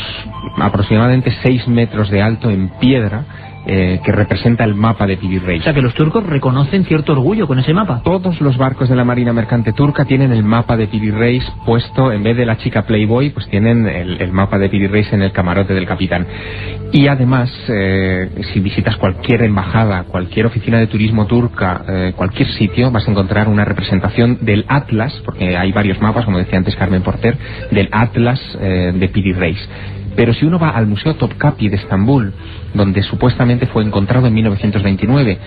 aproximadamente 6 metros de alto en piedra, que representa el mapa de Piri Reis. O sea que los turcos reconocen cierto orgullo con ese mapa. Todos los barcos de la Marina Mercante turca tienen el mapa de Piri Reis puesto, en vez de la chica Playboy, pues tienen el mapa de Piri Reis en el camarote del capitán. Y además, si visitas cualquier embajada, cualquier oficina de turismo turca, cualquier sitio, vas a encontrar una representación del Atlas, porque hay varios mapas, como decía antes Carmen Porter, del Atlas de Piri Reis. Pero si uno va al Museo Topkapi de Estambul, donde supuestamente fue encontrado en 1929,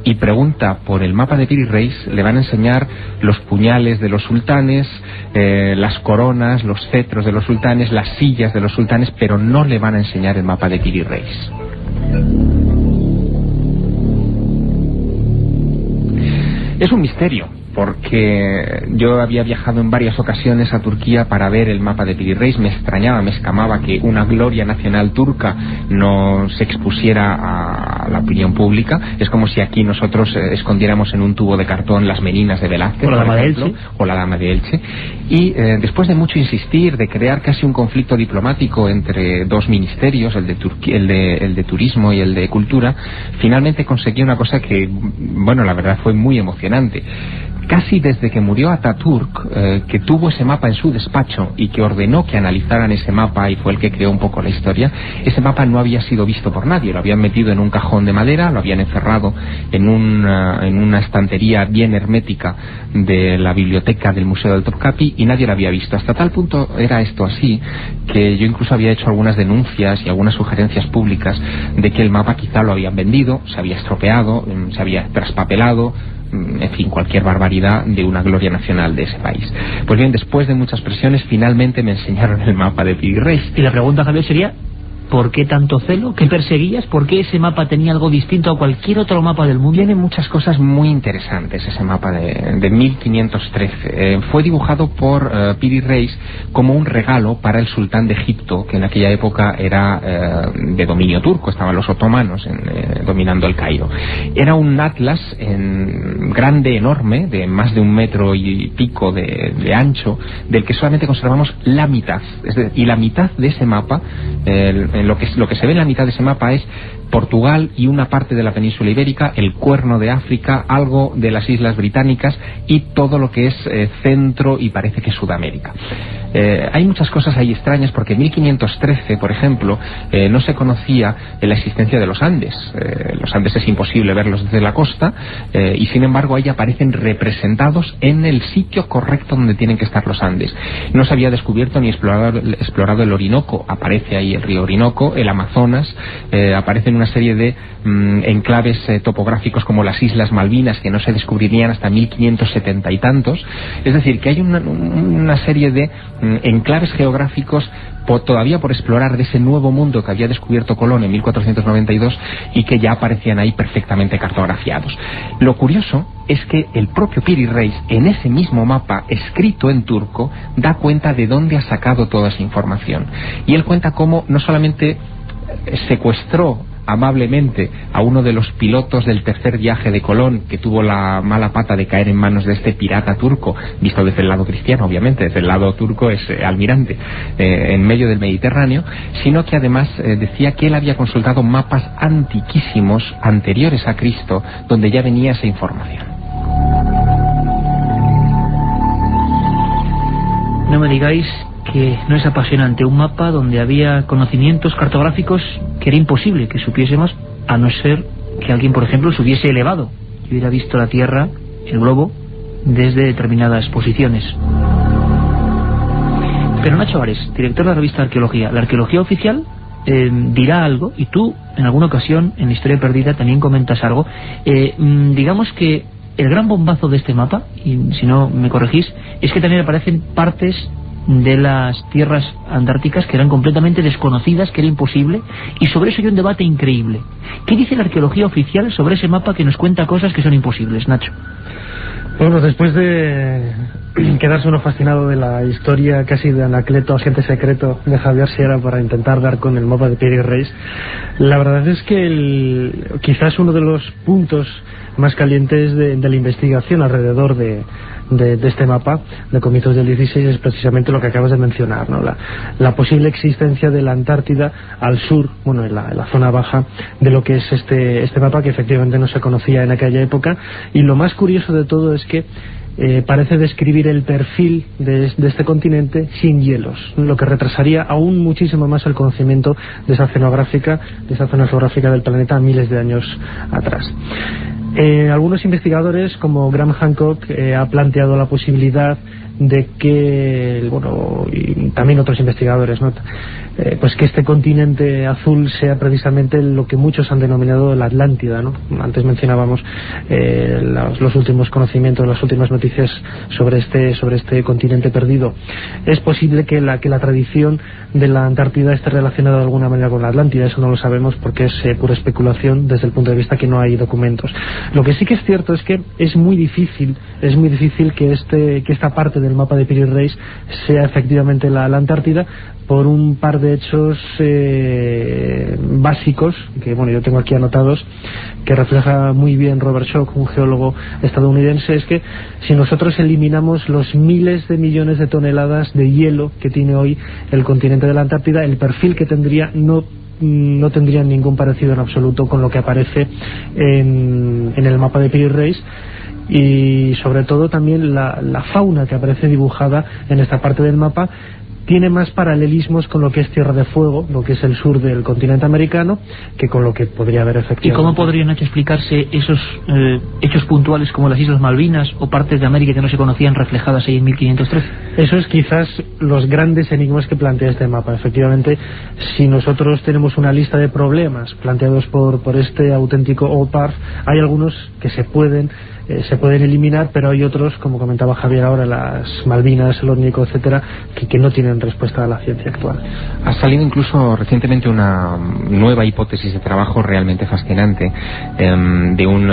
y pregunta por el mapa de Piri Reis, le van a enseñar los puñales de los sultanes, las coronas, los cetros de los sultanes, las sillas de los sultanes, pero no le van a enseñar el mapa de Piri Reis. Es un misterio, porque yo había viajado en varias ocasiones a Turquía para ver el mapa de Piri Reis. Me extrañaba, me escamaba que una gloria nacional turca no se expusiera a la opinión pública. Es como si aquí nosotros escondiéramos en un tubo de cartón las meninas de Velázquez, o la Dama de Elche, o la Dama de Elche. Y después de mucho insistir, de crear casi un conflicto diplomático entre dos ministerios, el de turismo y el de cultura, finalmente conseguí una cosa que, bueno, la verdad fue muy emocionante. Casi desde que murió Ataturk, que tuvo ese mapa en su despacho y que ordenó que analizaran ese mapa, y fue el que creó un poco la historia, ese mapa no había sido visto por nadie. Lo habían metido en un cajón de madera, lo habían encerrado en una estantería bien hermética de la biblioteca del Museo del Topkapi, y nadie lo había visto. Hasta tal punto era esto así, que yo incluso había hecho algunas denuncias y algunas sugerencias públicas de que el mapa quizá lo habían vendido, se había estropeado, se había traspapelado, en fin, cualquier barbaridad de una gloria nacional de ese país. Pues bien, después de muchas presiones, finalmente me enseñaron el mapa de Piri Reis. Y la pregunta, Javier, sería: ¿por qué tanto celo? ¿Qué perseguías? ¿Por qué ese mapa tenía algo distinto a cualquier otro mapa del mundo? Tiene muchas cosas muy interesantes ese mapa de 1513. Fue dibujado por Piri Reis como un regalo para el sultán de Egipto, que en aquella época era de dominio turco, estaban los otomanos dominando el Cairo. Era un atlas grande, enorme, de más de 1 metro y pico de ancho, del que solamente conservamos la mitad. Y la mitad de ese mapa, lo que se ve en la mitad de ese mapa es Portugal y una parte de la península ibérica, el Cuerno de África, algo de las Islas Británicas y todo lo que es Centro y parece que Sudamérica. Hay muchas cosas ahí extrañas, porque en 1513, por ejemplo, no se conocía la existencia de los Andes. Los Andes es imposible verlos desde la costa, y sin embargo ahí aparecen representados en el sitio correcto donde tienen que estar los Andes. No se había descubierto ni explorado el Orinoco, aparece ahí el río Orinoco, el Amazonas, aparecen una serie de enclaves topográficos como las Islas Malvinas, que no se descubrirían hasta 1570 y tantos. Es decir, que hay una serie de enclaves geográficos todavía por explorar de ese nuevo mundo que había descubierto Colón en 1492 y que ya aparecían ahí perfectamente cartografiados. Lo curioso es que el propio Piri Reis, en ese mismo mapa escrito en turco, da cuenta de dónde ha sacado toda esa información. Y él cuenta cómo no solamente secuestró amablemente a uno de los pilotos del tercer viaje de Colón, que tuvo la mala pata de caer en manos de este pirata turco, visto desde el lado cristiano, obviamente, desde el lado turco es almirante, en medio del Mediterráneo, sino que además decía que él había consultado mapas antiquísimos, anteriores a Cristo, donde ya venía esa información. No me digáis que no es apasionante un mapa donde había conocimientos cartográficos que era imposible que supiésemos, a no ser que alguien, por ejemplo, se hubiese elevado y hubiera visto la Tierra, el globo, desde determinadas posiciones. Pero Nacho Ares, director de la revista Arqueología, la arqueología oficial dirá algo, y tú en alguna ocasión en Historia Perdida también comentas algo. Digamos que el gran bombazo de este mapa, y si no me corregís, es que también aparecen partes de las tierras antárticas que eran completamente desconocidas, que era imposible, y sobre eso hay un debate increíble. ¿Qué dice la arqueología oficial sobre ese mapa que nos cuenta cosas que son imposibles, Nacho? Bueno, después de quedarse uno fascinado de la historia casi de Anacleto, agente secreto de Javier Sierra para intentar dar con el mapa de Piri Reis. La verdad es que quizás uno de los puntos más calientes de la investigación alrededor de este mapa de comienzos del 16 es precisamente lo que acabas de mencionar, ¿no? La posible existencia de la Antártida al sur, bueno, en la zona baja de lo que es este mapa, que efectivamente no se conocía en aquella época. Y lo más curioso de todo es que parece describir el perfil de este continente sin hielos, lo que retrasaría aún muchísimo más el conocimiento de esa zona geográfica del planeta miles de años atrás. Algunos investigadores, como Graham Hancock, ha planteado la posibilidad de que, bueno, y también otros investigadores, ¿no?, pues que este continente azul sea precisamente lo que muchos han denominado la Atlántida, ¿no? Antes mencionábamos los últimos conocimientos, las últimas noticias sobre este continente perdido. Es posible que la tradición de la Antártida esté relacionada de alguna manera con la Atlántida. Eso no lo sabemos porque es pura especulación desde el punto de vista que no hay documentos. Lo que sí que es cierto es que es muy difícil que esta parte del mapa de Piri Reis sea efectivamente la Antártida, por un par de hechos básicos que, bueno, yo tengo aquí anotados, que refleja muy bien Robert Schoch, un geólogo estadounidense. Es que si nosotros eliminamos los miles de millones de toneladas de hielo que tiene hoy el continente de la Antártida, el perfil que tendría no tendría ningún parecido en absoluto con lo que aparece en el mapa de Piri Reis. Y sobre todo también la fauna que aparece dibujada en esta parte del mapa tiene más paralelismos con lo que es Tierra de Fuego, lo que es el sur del continente americano, que con lo que podría haber efectivamente. ¿Y cómo podrían explicarse esos hechos puntuales como las Islas Malvinas o partes de América que no se conocían reflejadas ahí en 1513? Eso es quizás los grandes enigmas que plantea este mapa. Efectivamente, si nosotros tenemos una lista de problemas planteados por este auténtico Old Parth, hay algunos que se pueden eliminar, pero hay otros, como comentaba Javier ahora, las Malvinas, el Órnico, etcétera, que no tienen respuesta a la ciencia actual. Ha salido incluso recientemente una nueva hipótesis de trabajo realmente fascinante, de un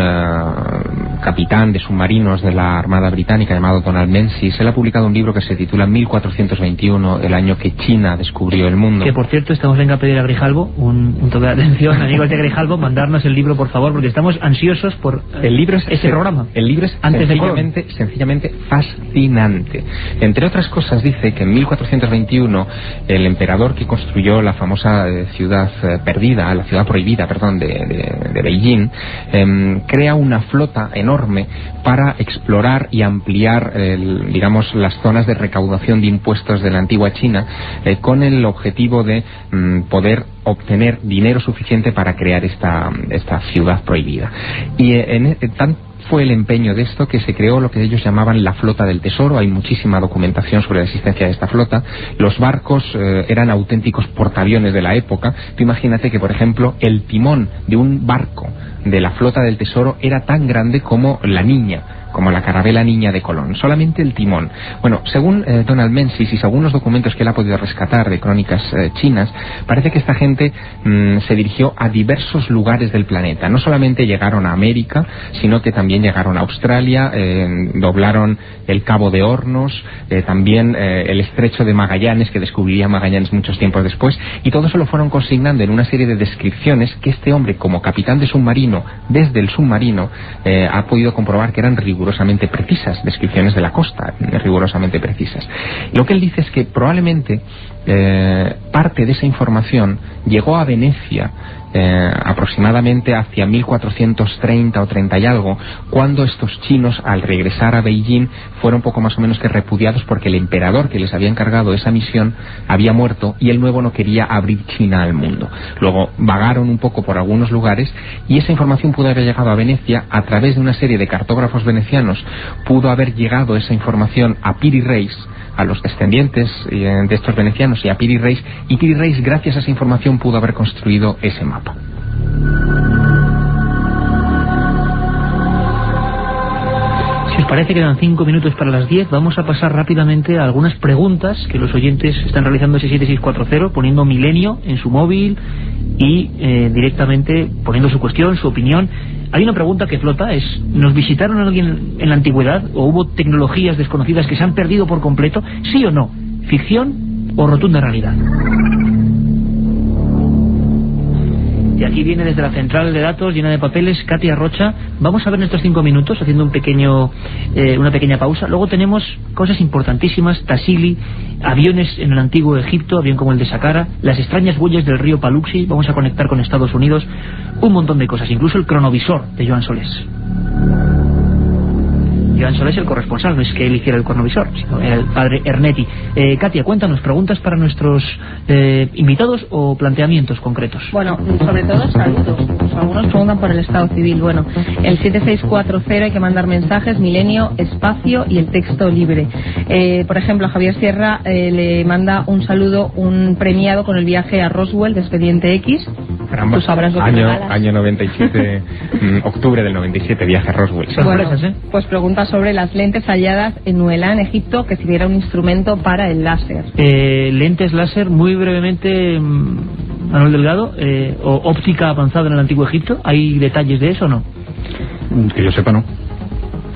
capitán de submarinos de la Armada Británica llamado Donald Menzies. Él ha publicado un libro que se titula 1421, el año que China descubrió el mundo. Que por cierto, estamos venga a pedir a Grijalbo un toque de atención, amigos de Grijalbo, mandarnos el libro, por favor, porque estamos ansiosos por el libro ese programa. El libro es sencillamente fascinante. Entre otras cosas dice que en 1421 el emperador que construyó la famosa ciudad perdida, la ciudad prohibida, perdón, de Beijing, crea una flota enorme para explorar y ampliar, digamos, las zonas de recaudación de impuestos de la antigua China, con el objetivo de poder obtener dinero suficiente para crear esta ciudad prohibida. Y fue el empeño de esto que se creó lo que ellos llamaban la flota del tesoro. Hay muchísima documentación sobre la existencia de esta flota. Los barcos eran auténticos portaaviones de la época. Tú imagínate que, por ejemplo, el timón de un barco de la flota del tesoro era tan grande como la Niña, como la carabela Niña de Colón, solamente el timón. Bueno, según Donald Menzies y según los documentos que él ha podido rescatar de crónicas chinas, parece que esta gente se dirigió a diversos lugares del planeta. No solamente llegaron a América, sino que también llegaron a Australia, doblaron el Cabo de Hornos, también el Estrecho de Magallanes, que descubriría Magallanes muchos tiempos después, y todo eso lo fueron consignando en una serie de descripciones que este hombre, como capitán de submarino, desde el submarino, ha podido comprobar que eran rigurosamente precisas, descripciones de la costa rigurosamente precisas. Lo que él dice es que probablemente parte de esa información llegó a Venecia aproximadamente hacia 1430 o 30 y algo, cuando estos chinos, al regresar a Beijing, fueron poco más o menos que repudiados porque el emperador que les había encargado esa misión había muerto y el nuevo no quería abrir China al mundo. Luego vagaron un poco por algunos lugares y esa información pudo haber llegado a Venecia a través de una serie de cartógrafos venecianos. Pudo haber llegado esa información a Piri Reis, a los descendientes de estos venecianos, y a Piri Reis, y Piri Reis, gracias a esa información, pudo haber construido ese mapa. Si os parece, quedan 5 minutos para las 10. Vamos a pasar rápidamente a algunas preguntas que los oyentes están realizando ese 7640, poniendo Milenio en su móvil y directamente poniendo su cuestión, su opinión. Hay una pregunta que flota, es, ¿nos visitaron a alguien en la antigüedad o hubo tecnologías desconocidas que se han perdido por completo? ¿Sí o no? ¿Ficción o rotunda realidad? Y aquí viene desde la central de datos llena de papeles Katia Rocha. Vamos a ver en estos 5 minutos, haciendo una pequeña pausa. Luego tenemos cosas importantísimas: Tassili, aviones en el antiguo Egipto, avión como el de Saqqara, las extrañas huellas del río Paluxy. Vamos a conectar con Estados Unidos, un montón de cosas, incluso el cronovisor de Joan Solés. Joan Solés, el corresponsal, no es que él hiciera el cronovisor, sino el padre Ernetti. Katia, cuéntanos, ¿preguntas para nuestros invitados o planteamientos concretos? Bueno, sobre todo saludos. Algunos preguntan por el estado civil. Bueno, el 7640 hay que mandar mensajes, Milenio, espacio y el texto libre. Por ejemplo, a Javier Sierra le manda un saludo un premiado con el viaje a Roswell de Expediente X. Caramba. Tú sabrás lo que año 97, octubre del 97, viaje a Roswell. Bueno, pues pregunta sobre las lentes halladas en Nuela, en Egipto, que sirviera un instrumento para el láser. Lentes láser, muy brevemente, Manuel Delgado, o óptica avanzada en el antiguo Egipto. ¿Hay detalles de eso o no? Que yo sepa, no.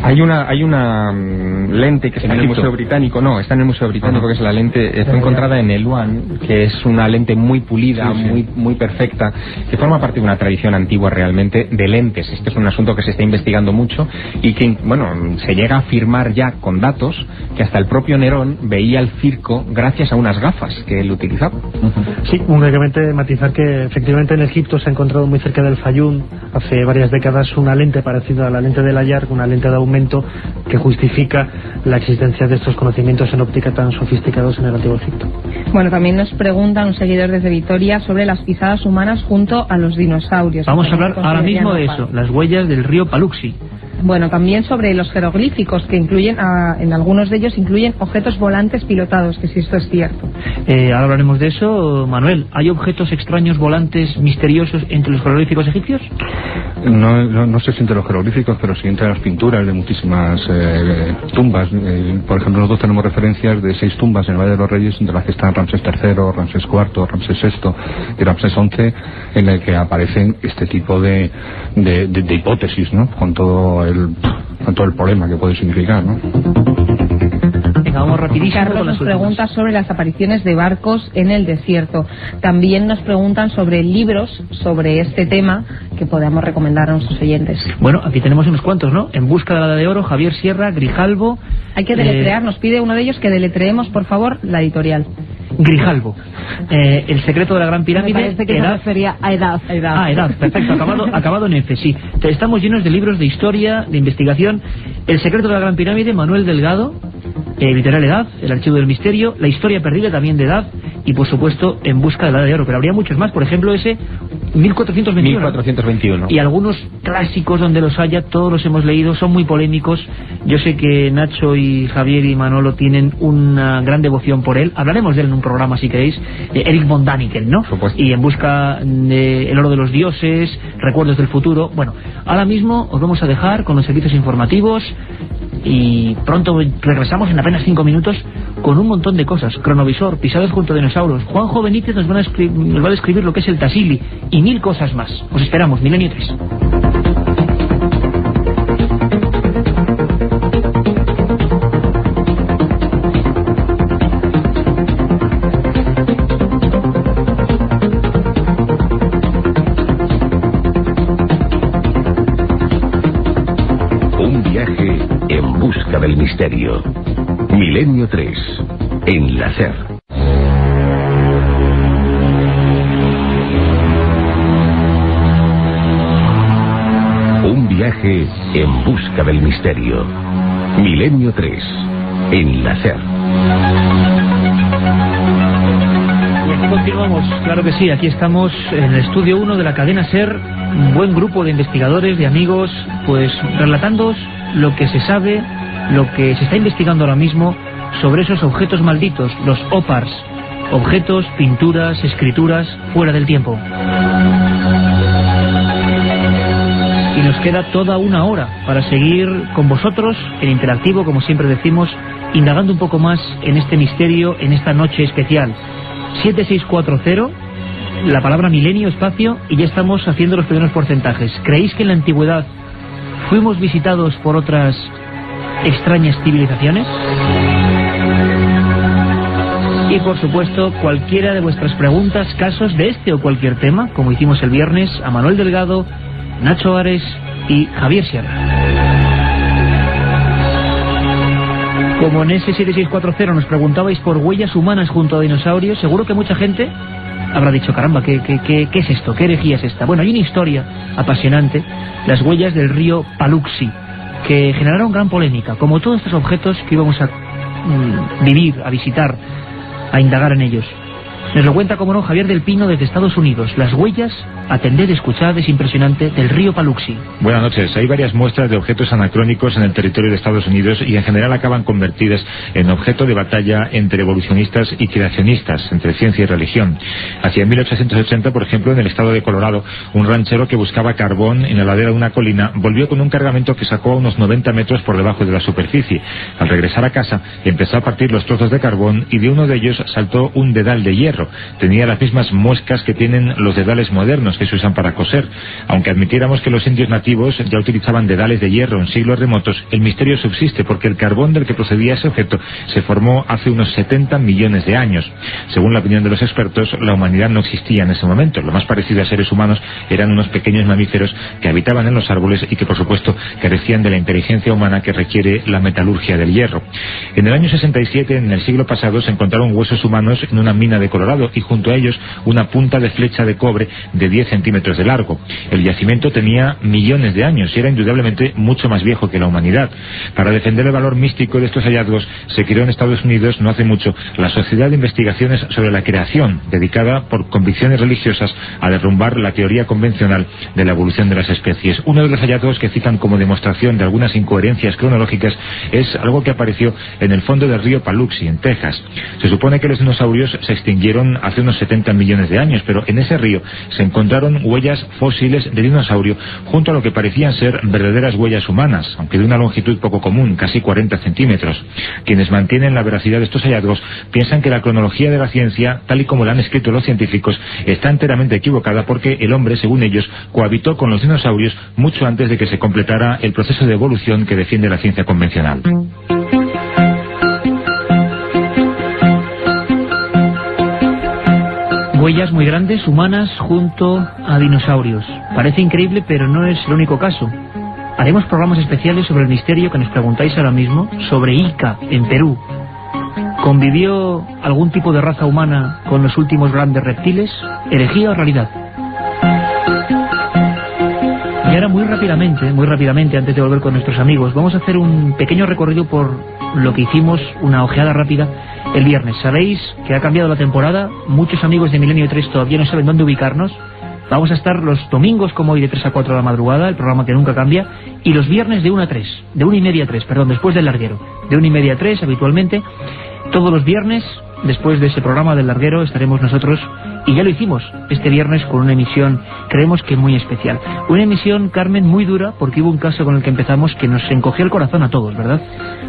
Hay una lente que está en el Museo Británico, está en el Museo Británico, que es la lente, fue encontrada en Eluan, que es una lente muy pulida, muy perfecta, que forma parte de una tradición antigua realmente de lentes. Este es un asunto que se está investigando mucho y que, bueno, se llega a afirmar ya con datos que hasta el propio Nerón veía el circo gracias a unas gafas que él utilizaba. Sí, únicamente matizar que efectivamente en Egipto se ha encontrado muy cerca del Fayum hace varias décadas una lente parecida a la lente de Layard, una lente de aumento que justifica la existencia de estos conocimientos en óptica tan sofisticados en el antiguo Egipto. Bueno, también nos preguntan un seguidor desde Vitoria sobre las pisadas humanas junto a los dinosaurios. Vamos a hablar ahora mismo de eso, las huellas del río Paluxy. Bueno, también sobre los jeroglíficos, que incluyen, en algunos de ellos incluyen objetos volantes pilotados, que si esto es cierto. Ahora hablaremos de eso. Manuel, ¿hay objetos extraños volantes misteriosos entre los jeroglíficos egipcios? No sé si entre los jeroglíficos, pero sí entre las pinturas de muchísimas tumbas. Por ejemplo, nosotros tenemos referencias de 6 tumbas en el Valle de los Reyes, entre las que están Ramsés III, Ramsés IV, Ramsés VI y Ramsés XI, en el que aparecen este tipo de hipótesis, ¿no? Con todo el problema que puede significar, ¿no? Vamos rapidísimo. Carlos nos pregunta sobre las apariciones de barcos en el desierto. También nos preguntan sobre libros sobre este tema que podamos recomendar a nuestros oyentes. Bueno, aquí tenemos unos cuantos, ¿no? En busca de la Edad de Oro, Javier Sierra, Grijalvo. Hay que deletrear, nos pide uno de ellos que deletreemos, por favor, la editorial. Grijalvo. El secreto de la Gran Pirámide. Me parece que se refería a edad. Edad, perfecto, acabado en F, sí. Estamos llenos de libros de historia, de investigación. El secreto de la Gran Pirámide, Manuel Delgado. Editorial Edad, El Archivo del Misterio, La Historia Perdida, también de Edad, y por supuesto En Busca de la Edad de Oro. Pero habría muchos más, por ejemplo ese 1421. Y algunos clásicos donde los haya, todos los hemos leído, son muy polémicos. Yo sé que Nacho y Javier y Manolo tienen una gran devoción por él. Hablaremos de él en un programa si queréis. Erich von Däniken, ¿no? Y En Busca de El Oro de los Dioses, Recuerdos del Futuro. Bueno, ahora mismo os vamos a dejar con los servicios informativos y pronto regresamos en apenas 5 minutos con un montón de cosas. Cronovisor, pisadas junto a dinosaurios. Juanjo Benítez nos va a describir lo que es el Tassili y 1000 cosas más. Os esperamos, Milenio 3. Del misterio. Milenio 3 en la SER. Un viaje en busca del misterio. Milenio 3 en la SER. Y aquí continuamos, claro que sí, aquí estamos en el estudio 1 de la cadena SER, un buen grupo de investigadores, de amigos, pues relatándoos lo que se sabe, lo que se está investigando ahora mismo sobre esos objetos malditos, los OPARs, objetos, pinturas, escrituras fuera del tiempo. Y nos queda toda una hora para seguir con vosotros en interactivo, como siempre decimos, indagando un poco más en este misterio, en esta noche especial. 7640 la palabra milenio, espacio, y ya estamos haciendo los primeros porcentajes. ¿Creéis que en la antigüedad fuimos visitados por otras extrañas civilizaciones? Y por supuesto, cualquiera de vuestras preguntas, casos de este o cualquier tema, como hicimos el viernes, a Manuel Delgado, Nacho Ares y Javier Sierra. Como en ese 7640 nos preguntabais por huellas humanas junto a dinosaurios, seguro que mucha gente habrá dicho, caramba, ¿qué es esto? ¿Qué herejía es esta? Bueno, hay una historia apasionante, las huellas del río Paluxy, que generaron gran polémica, como todos estos objetos que íbamos a vivir, a visitar, a indagar en ellos. Nos lo cuenta, como no, Javier del Pino desde Estados Unidos. Las huellas, atended, escuchad, es impresionante, del río Paluxy. Buenas noches. Hay varias muestras de objetos anacrónicos en el territorio de Estados Unidos y en general acaban convertidas en objeto de batalla entre evolucionistas y creacionistas, entre ciencia y religión. Hacia 1880, por ejemplo, en el estado de Colorado, un ranchero que buscaba carbón en la ladera de una colina volvió con un cargamento que sacó a unos 90 metros por debajo de la superficie. Al regresar a casa, empezó a partir los trozos de carbón y de uno de ellos saltó un dedal de hierro. Tenía las mismas muescas que tienen los dedales modernos que se usan para coser. Aunque admitiéramos que los indios nativos ya utilizaban dedales de hierro en siglos remotos, el misterio subsiste porque el carbón del que procedía ese objeto se formó hace unos 70 millones de años. Según la opinión de los expertos, la humanidad no existía en ese momento. Lo más parecido a seres humanos eran unos pequeños mamíferos que habitaban en los árboles y que, por supuesto, carecían de la inteligencia humana que requiere la metalurgia del hierro. En el año 67, en el siglo pasado, se encontraron huesos humanos en una mina de Colorado y junto a ellos una punta de flecha de cobre de 10 centímetros de largo. El yacimiento tenía millones de años y era indudablemente mucho más viejo que la humanidad. Para defender el valor místico de estos hallazgos, se creó en Estados Unidos no hace mucho la Sociedad de Investigaciones sobre la Creación, dedicada por convicciones religiosas a derrumbar la teoría convencional de la evolución de las especies. Uno de los hallazgos que citan como demostración de algunas incoherencias cronológicas es algo que apareció en el fondo del río Paluxy, en Texas. Se supone que los dinosaurios se extinguieron hace unos 70 millones de años, pero en ese río se encontraron huellas fósiles de dinosaurio junto a lo que parecían ser verdaderas huellas humanas, aunque de una longitud poco común, casi 40 centímetros. Quienes mantienen la veracidad de estos hallazgos piensan que la cronología de la ciencia, tal y como la han escrito los científicos, está enteramente equivocada porque el hombre, según ellos, cohabitó con los dinosaurios mucho antes de que se completara el proceso de evolución que defiende la ciencia convencional. Huellas muy grandes, humanas, junto a dinosaurios. Parece increíble, pero no es el único caso. Haremos programas especiales sobre el misterio que nos preguntáis ahora mismo, sobre Ica, en Perú. ¿Convivió algún tipo de raza humana con los últimos grandes reptiles? ¿Herejía o realidad? Y ahora muy rápidamente, antes de volver con nuestros amigos, vamos a hacer un pequeño recorrido por lo que hicimos, una ojeada rápida, el viernes. Sabéis que ha cambiado la temporada, muchos amigos de Milenio 3 todavía no saben dónde ubicarnos. Vamos a estar los domingos como hoy de 3 a 4 de la madrugada, el programa que nunca cambia, y los viernes de 1 a 3, de 1 y media a 3, perdón, después del larguero, de 1 y media a 3 habitualmente. Todos los viernes, después de ese programa del larguero, estaremos nosotros, y ya lo hicimos este viernes con una emisión, creemos que muy especial. Una emisión, Carmen, muy dura, porque hubo un caso con el que empezamos que nos encogió el corazón a todos, ¿verdad?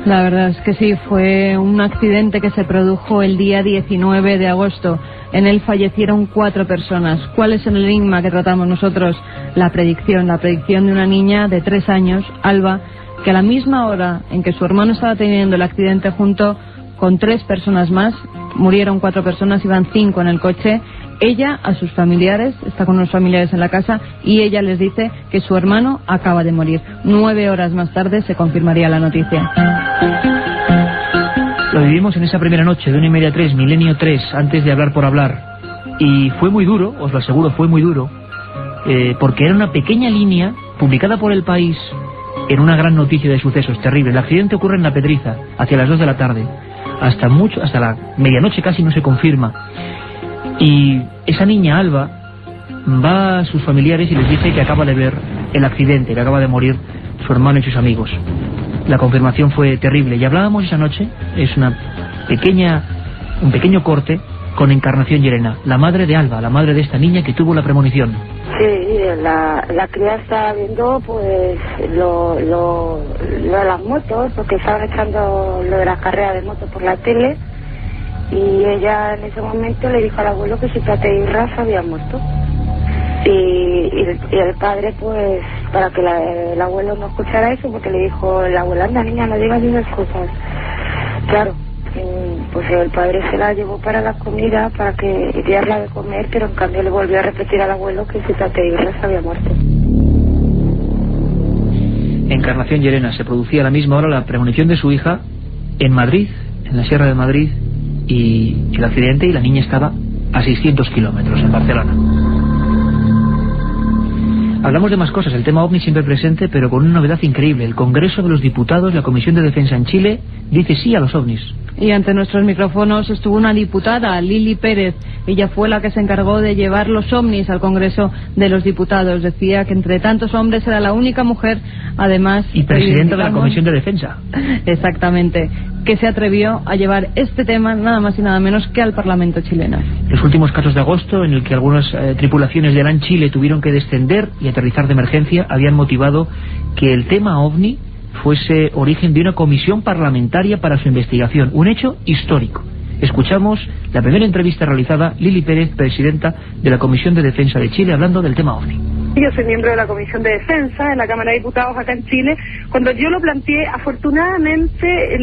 La verdad es que sí, fue un accidente que se produjo el día 19 de agosto. En él fallecieron 4 personas. ¿Cuál es el enigma que tratamos nosotros? La predicción de una niña de 3 años, Alba, que a la misma hora en que su hermano estaba teniendo el accidente junto con 3 personas más, murieron 4 personas, iban 5 en el coche. Ella a sus familiares, está con unos familiares en la casa, y ella les dice que su hermano acaba de morir. 9 horas más tarde se confirmaría la noticia. Lo vivimos en esa primera noche de 1 y media a 3, Milenio 3, antes de hablar por hablar. Y fue muy duro, os lo aseguro, fue muy duro, porque era una pequeña línea publicada por El País en una gran noticia de sucesos terribles. El accidente ocurre en La Pedriza, hacia las 2 de la tarde. Hasta la medianoche casi no se confirma. Y esa niña, Alba, va a sus familiares y les dice que acaba de ver el accidente, que acaba de morir su hermano y sus amigos. La confirmación fue terrible. Y hablábamos esa noche, es un pequeño corte con Encarnación Llerena, la madre de Alba, la madre de esta niña que tuvo la premonición. Sí, la cría está viendo pues lo de las motos, porque estaban echando lo de las carreras de moto por la tele, Y ella en ese momento le dijo al abuelo que su Tateirra se había muerto. Y el padre, pues, para que el abuelo no escuchara eso, porque le dijo el abuelo, anda niña, no digas esas cosas. Claro, pues el padre se la llevó para la comida, para que diera de comer, pero en cambio le volvió a repetir al abuelo que su Tateirra se había muerto. Encarnación Llerena, se producía a la misma hora la premonición de su hija en Madrid, en la Sierra de Madrid, y el accidente, y la niña estaba a 600 kilómetros en Barcelona. Hablamos de más cosas, el tema OVNI siempre presente, pero con una novedad increíble. El Congreso de los Diputados, la Comisión de Defensa en Chile, dice sí a los OVNIs. Y ante nuestros micrófonos estuvo una diputada, Lili Pérez. Ella fue la que se encargó de llevar los OVNIs al Congreso de los Diputados. Decía que entre tantos hombres era la única mujer, además... Y presidenta de la Comisión de Defensa. Exactamente, que se atrevió a llevar este tema nada más y nada menos que al Parlamento chileno. Los últimos casos de agosto, en el que algunas tripulaciones de LAN Chile tuvieron que descender y aterrizar de emergencia, habían motivado que el tema OVNI fuese origen de una comisión parlamentaria para su investigación, un hecho histórico. Escuchamos la primera entrevista realizada, Lili Pérez, presidenta de la Comisión de Defensa de Chile, hablando del tema OVNI. Yo soy miembro de la Comisión de Defensa en la Cámara de Diputados acá en Chile. Cuando yo lo planteé, afortunadamente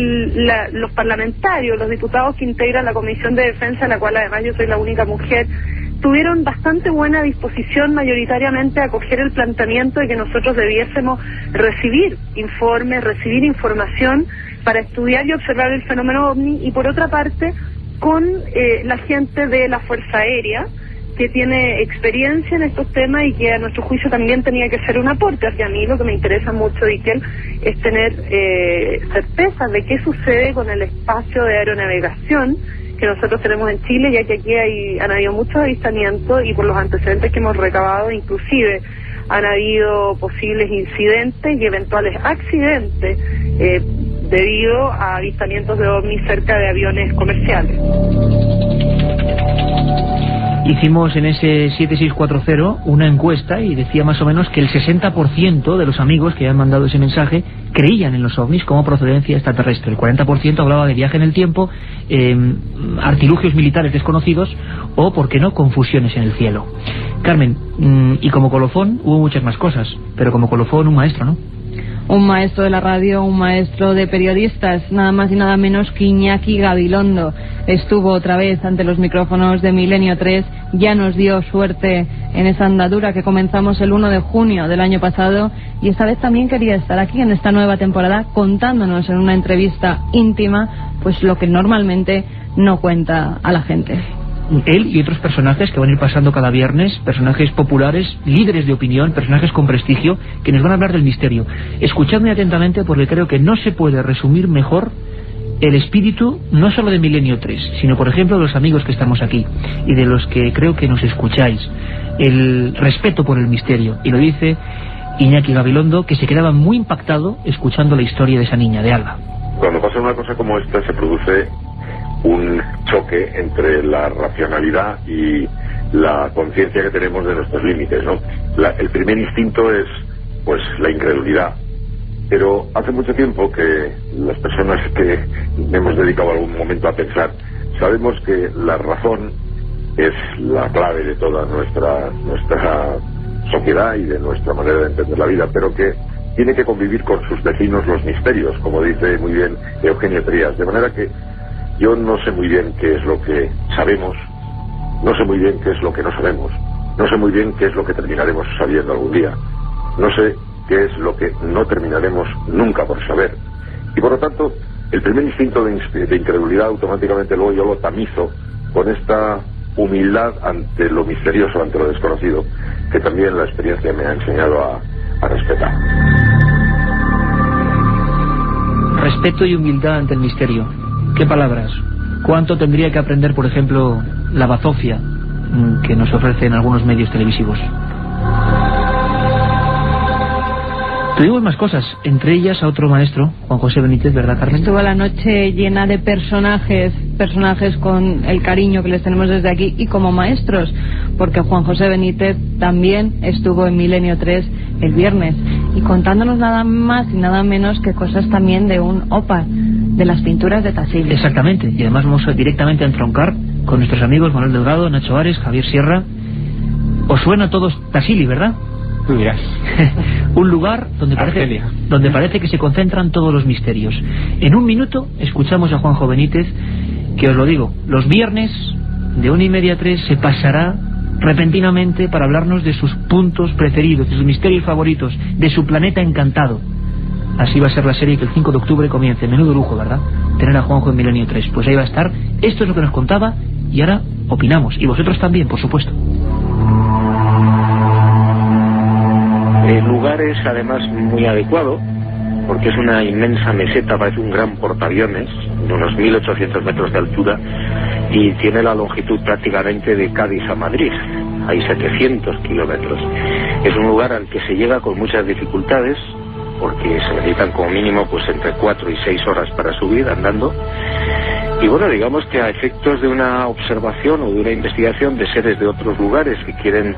los parlamentarios, los diputados que integran la Comisión de Defensa, en la cual además yo soy la única mujer, tuvieron bastante buena disposición mayoritariamente a acoger el planteamiento de que nosotros debiésemos recibir informes, recibir información para estudiar y observar el fenómeno OVNI, y por otra parte con la gente de la Fuerza Aérea, que tiene experiencia en estos temas y que a nuestro juicio también tenía que ser un aporte. Hacia mí lo que me interesa mucho, Iker, es tener certezas de qué sucede con el espacio de aeronavegación que nosotros tenemos en Chile, ya que aquí han habido muchos avistamientos, y por los antecedentes que hemos recabado, inclusive han habido posibles incidentes y eventuales accidentes debido a avistamientos de ovnis cerca de aviones comerciales. Hicimos en ese 7640 una encuesta y decía más o menos que el 60% de los amigos que habían mandado ese mensaje creían en los ovnis como procedencia extraterrestre. El 40% hablaba de viaje en el tiempo, artilugios militares desconocidos o, por qué no, confusiones en el cielo. Carmen, y como colofón hubo muchas más cosas, pero como colofón un maestro, ¿no? Un maestro de la radio, un maestro de periodistas, nada más y nada menos que Iñaki Gabilondo. Estuvo otra vez ante los micrófonos de Milenio 3, ya nos dio suerte en esa andadura que comenzamos el 1 de junio del año pasado, y esta vez también quería estar aquí en esta nueva temporada contándonos en una entrevista íntima pues lo que normalmente no cuenta a la gente. Él y otros personajes que van a ir pasando cada viernes, personajes populares, líderes de opinión, personajes con prestigio, que nos van a hablar del misterio. Escuchadme atentamente, porque creo que no se puede resumir mejor el espíritu, no solo de Milenio 3, sino por ejemplo de los amigos que estamos aquí y de los que creo que nos escucháis. El respeto por el misterio, y lo dice Iñaki Gabilondo, que se quedaba muy impactado escuchando la historia de esa niña, de Alba. Cuando pasa una cosa como esta se produce un choque entre la racionalidad y la conciencia que tenemos de nuestros límites, ¿no? El primer instinto es, pues, la incredulidad. Pero hace mucho tiempo que las personas que hemos dedicado algún momento a pensar, sabemos que la razón es la clave de toda nuestra sociedad y de nuestra manera de entender la vida, pero que tiene que convivir con sus vecinos los misterios, como dice muy bien Eugenio Trías, de manera que yo no sé muy bien qué es lo que sabemos, no sé muy bien qué es lo que no sabemos, no sé muy bien qué es lo que terminaremos sabiendo algún día, no sé qué es lo que no terminaremos nunca por saber. Y por lo tanto, el primer instinto de incredulidad automáticamente luego yo lo tamizo con esta humildad ante lo misterioso, ante lo desconocido, que también la experiencia me ha enseñado a respetar. Respeto y humildad ante el misterio. ¿Qué palabras? ¿Cuánto tendría que aprender, por ejemplo, la bazofia que nos ofrecen algunos medios televisivos? Tuvimos más cosas, entre ellas a otro maestro, Juan José Benítez, ¿verdad, Carmen? Estuvo la noche llena de personajes con el cariño que les tenemos desde aquí, y como maestros, porque Juan José Benítez también estuvo en Milenio 3 el viernes, y contándonos nada más y nada menos que cosas también de un OPA, de las pinturas de Tassili. Exactamente, y además vamos directamente a entroncar con nuestros amigos Manuel Delgado, Nacho Ares, Javier Sierra. Os suena a todos Tassili, ¿verdad? Tú dirás. Un lugar donde parece que se concentran todos los misterios. En un minuto escuchamos a Juanjo Benítez, que os lo digo, los viernes de 1:30 a 3 se pasará repentinamente para hablarnos de sus puntos preferidos, de sus misterios favoritos, de su planeta encantado. Así va a ser la serie que el 5 de octubre comience. Menudo lujo, ¿verdad? Tener a Juanjo en Milenio 3. Pues ahí va a estar. Esto es lo que nos contaba y ahora opinamos. Y vosotros también, por supuesto. El lugar es además muy adecuado porque es una inmensa meseta, parece un gran portaaviones de unos 1800 metros de altura y tiene la longitud prácticamente de Cádiz a Madrid. Hay 700 kilómetros. Es un lugar al que se llega con muchas dificultades porque se necesitan como mínimo pues entre 4 y 6 horas para subir andando. Y bueno, digamos que a efectos de una observación o de una investigación de seres de otros lugares que quieren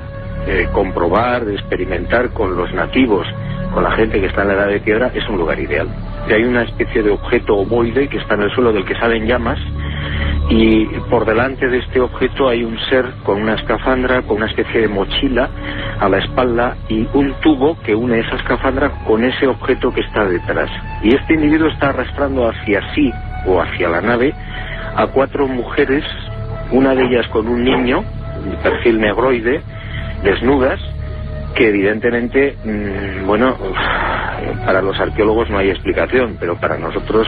comprobar, experimentar con los nativos, con la gente que está en la edad de piedra, es un lugar ideal. Y hay una especie de objeto ovoide que está en el suelo del que salen llamas y por delante de este objeto hay un ser con una escafandra, con una especie de mochila a la espalda y un tubo que une esa escafandra con ese objeto que está detrás. Y este individuo está arrastrando hacia sí o hacia la nave a 4 mujeres, una de ellas con un niño de perfil negroide, desnudas, que evidentemente, bueno, para los arqueólogos no hay explicación, pero para nosotros,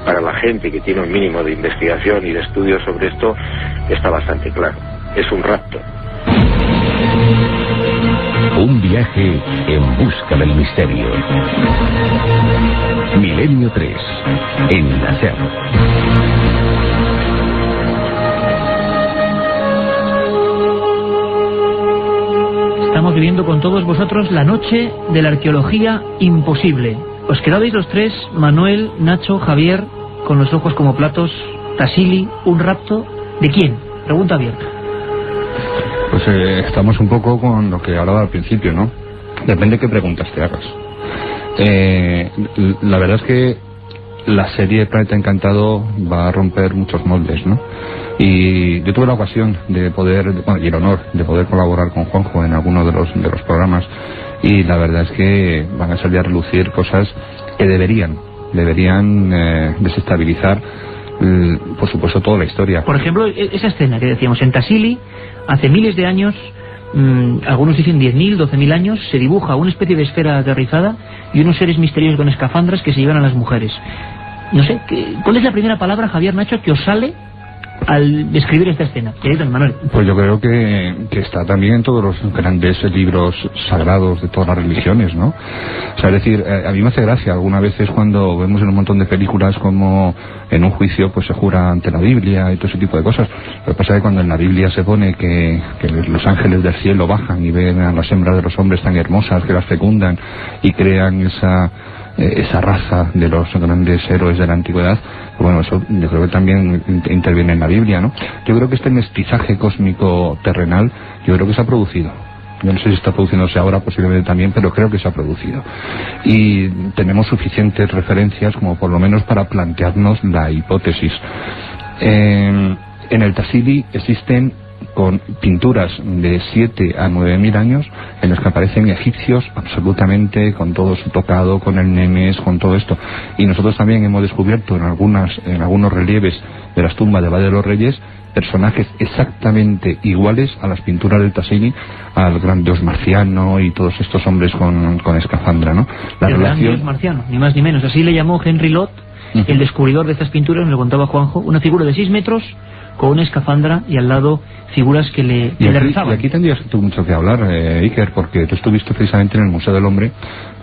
para la gente que tiene un mínimo de investigación y de estudio sobre esto, está bastante claro. Es un rapto. Un viaje en busca del misterio. Milenio 3, en la SER. Estamos viviendo con todos vosotros la noche de la arqueología imposible. Os quedabais los tres, Manuel, Nacho, Javier, con los ojos como platos. Tassili, un rapto. ¿De quién? Pregunta abierta. Pues estamos un poco con lo que hablaba al principio, ¿no? Depende qué preguntas te hagas. La verdad es que la serie Planeta Encantado va a romper muchos moldes, ¿no? Y yo tuve la ocasión de poder, bueno, y el honor de poder colaborar con Juanjo en alguno de los programas, y la verdad es que van a salir a relucir cosas que deberían desestabilizar, por supuesto, toda la historia. Por ejemplo, esa escena que decíamos en Tassili, hace miles de años, algunos dicen 10.000, 12.000 años, se dibuja una especie de esfera aterrizada y unos seres misteriosos con escafandras que se llevan a las mujeres. No sé, ¿cuál es la primera palabra, Javier, Nacho, que os sale al describir esta escena? Manuel. Pues yo creo que está también en todos los grandes libros sagrados de todas las religiones, ¿no? O sea, es decir, a mí me hace gracia algunas veces cuando vemos en un montón de películas como en un juicio pues se jura ante la Biblia y todo ese tipo de cosas. Lo que pasa es que cuando en la Biblia se pone que los ángeles del cielo bajan y ven a las hembras de los hombres tan hermosas que las fecundan y crean esa raza de los grandes héroes de la antigüedad, pues bueno, eso yo creo que también interviene en la Biblia, ¿no? Yo creo que este mestizaje cósmico terrenal, yo creo que se ha producido. Yo no sé si está produciéndose ahora, posiblemente también, pero creo que se ha producido. Y tenemos suficientes referencias como por lo menos para plantearnos la hipótesis. En el Tassili existen con pinturas de 7 a 9.000 años en los que aparecen egipcios absolutamente con todo su tocado, con el nemes, con todo esto. Y nosotros también hemos descubierto en algunos relieves de las tumbas de Valle de los Reyes personajes exactamente iguales a las pinturas del Tassili, al gran dios marciano y todos estos hombres con escafandra, ¿no? El gran dios marciano, ni más ni menos. Así le llamó Henry Lott, el descubridor de estas pinturas, me lo contaba Juanjo, una figura de 6 metros con una escafandra y al lado figuras que le rezaban. Y aquí tendrías tú mucho que hablar, Iker, porque tú estuviste precisamente en el Museo del Hombre,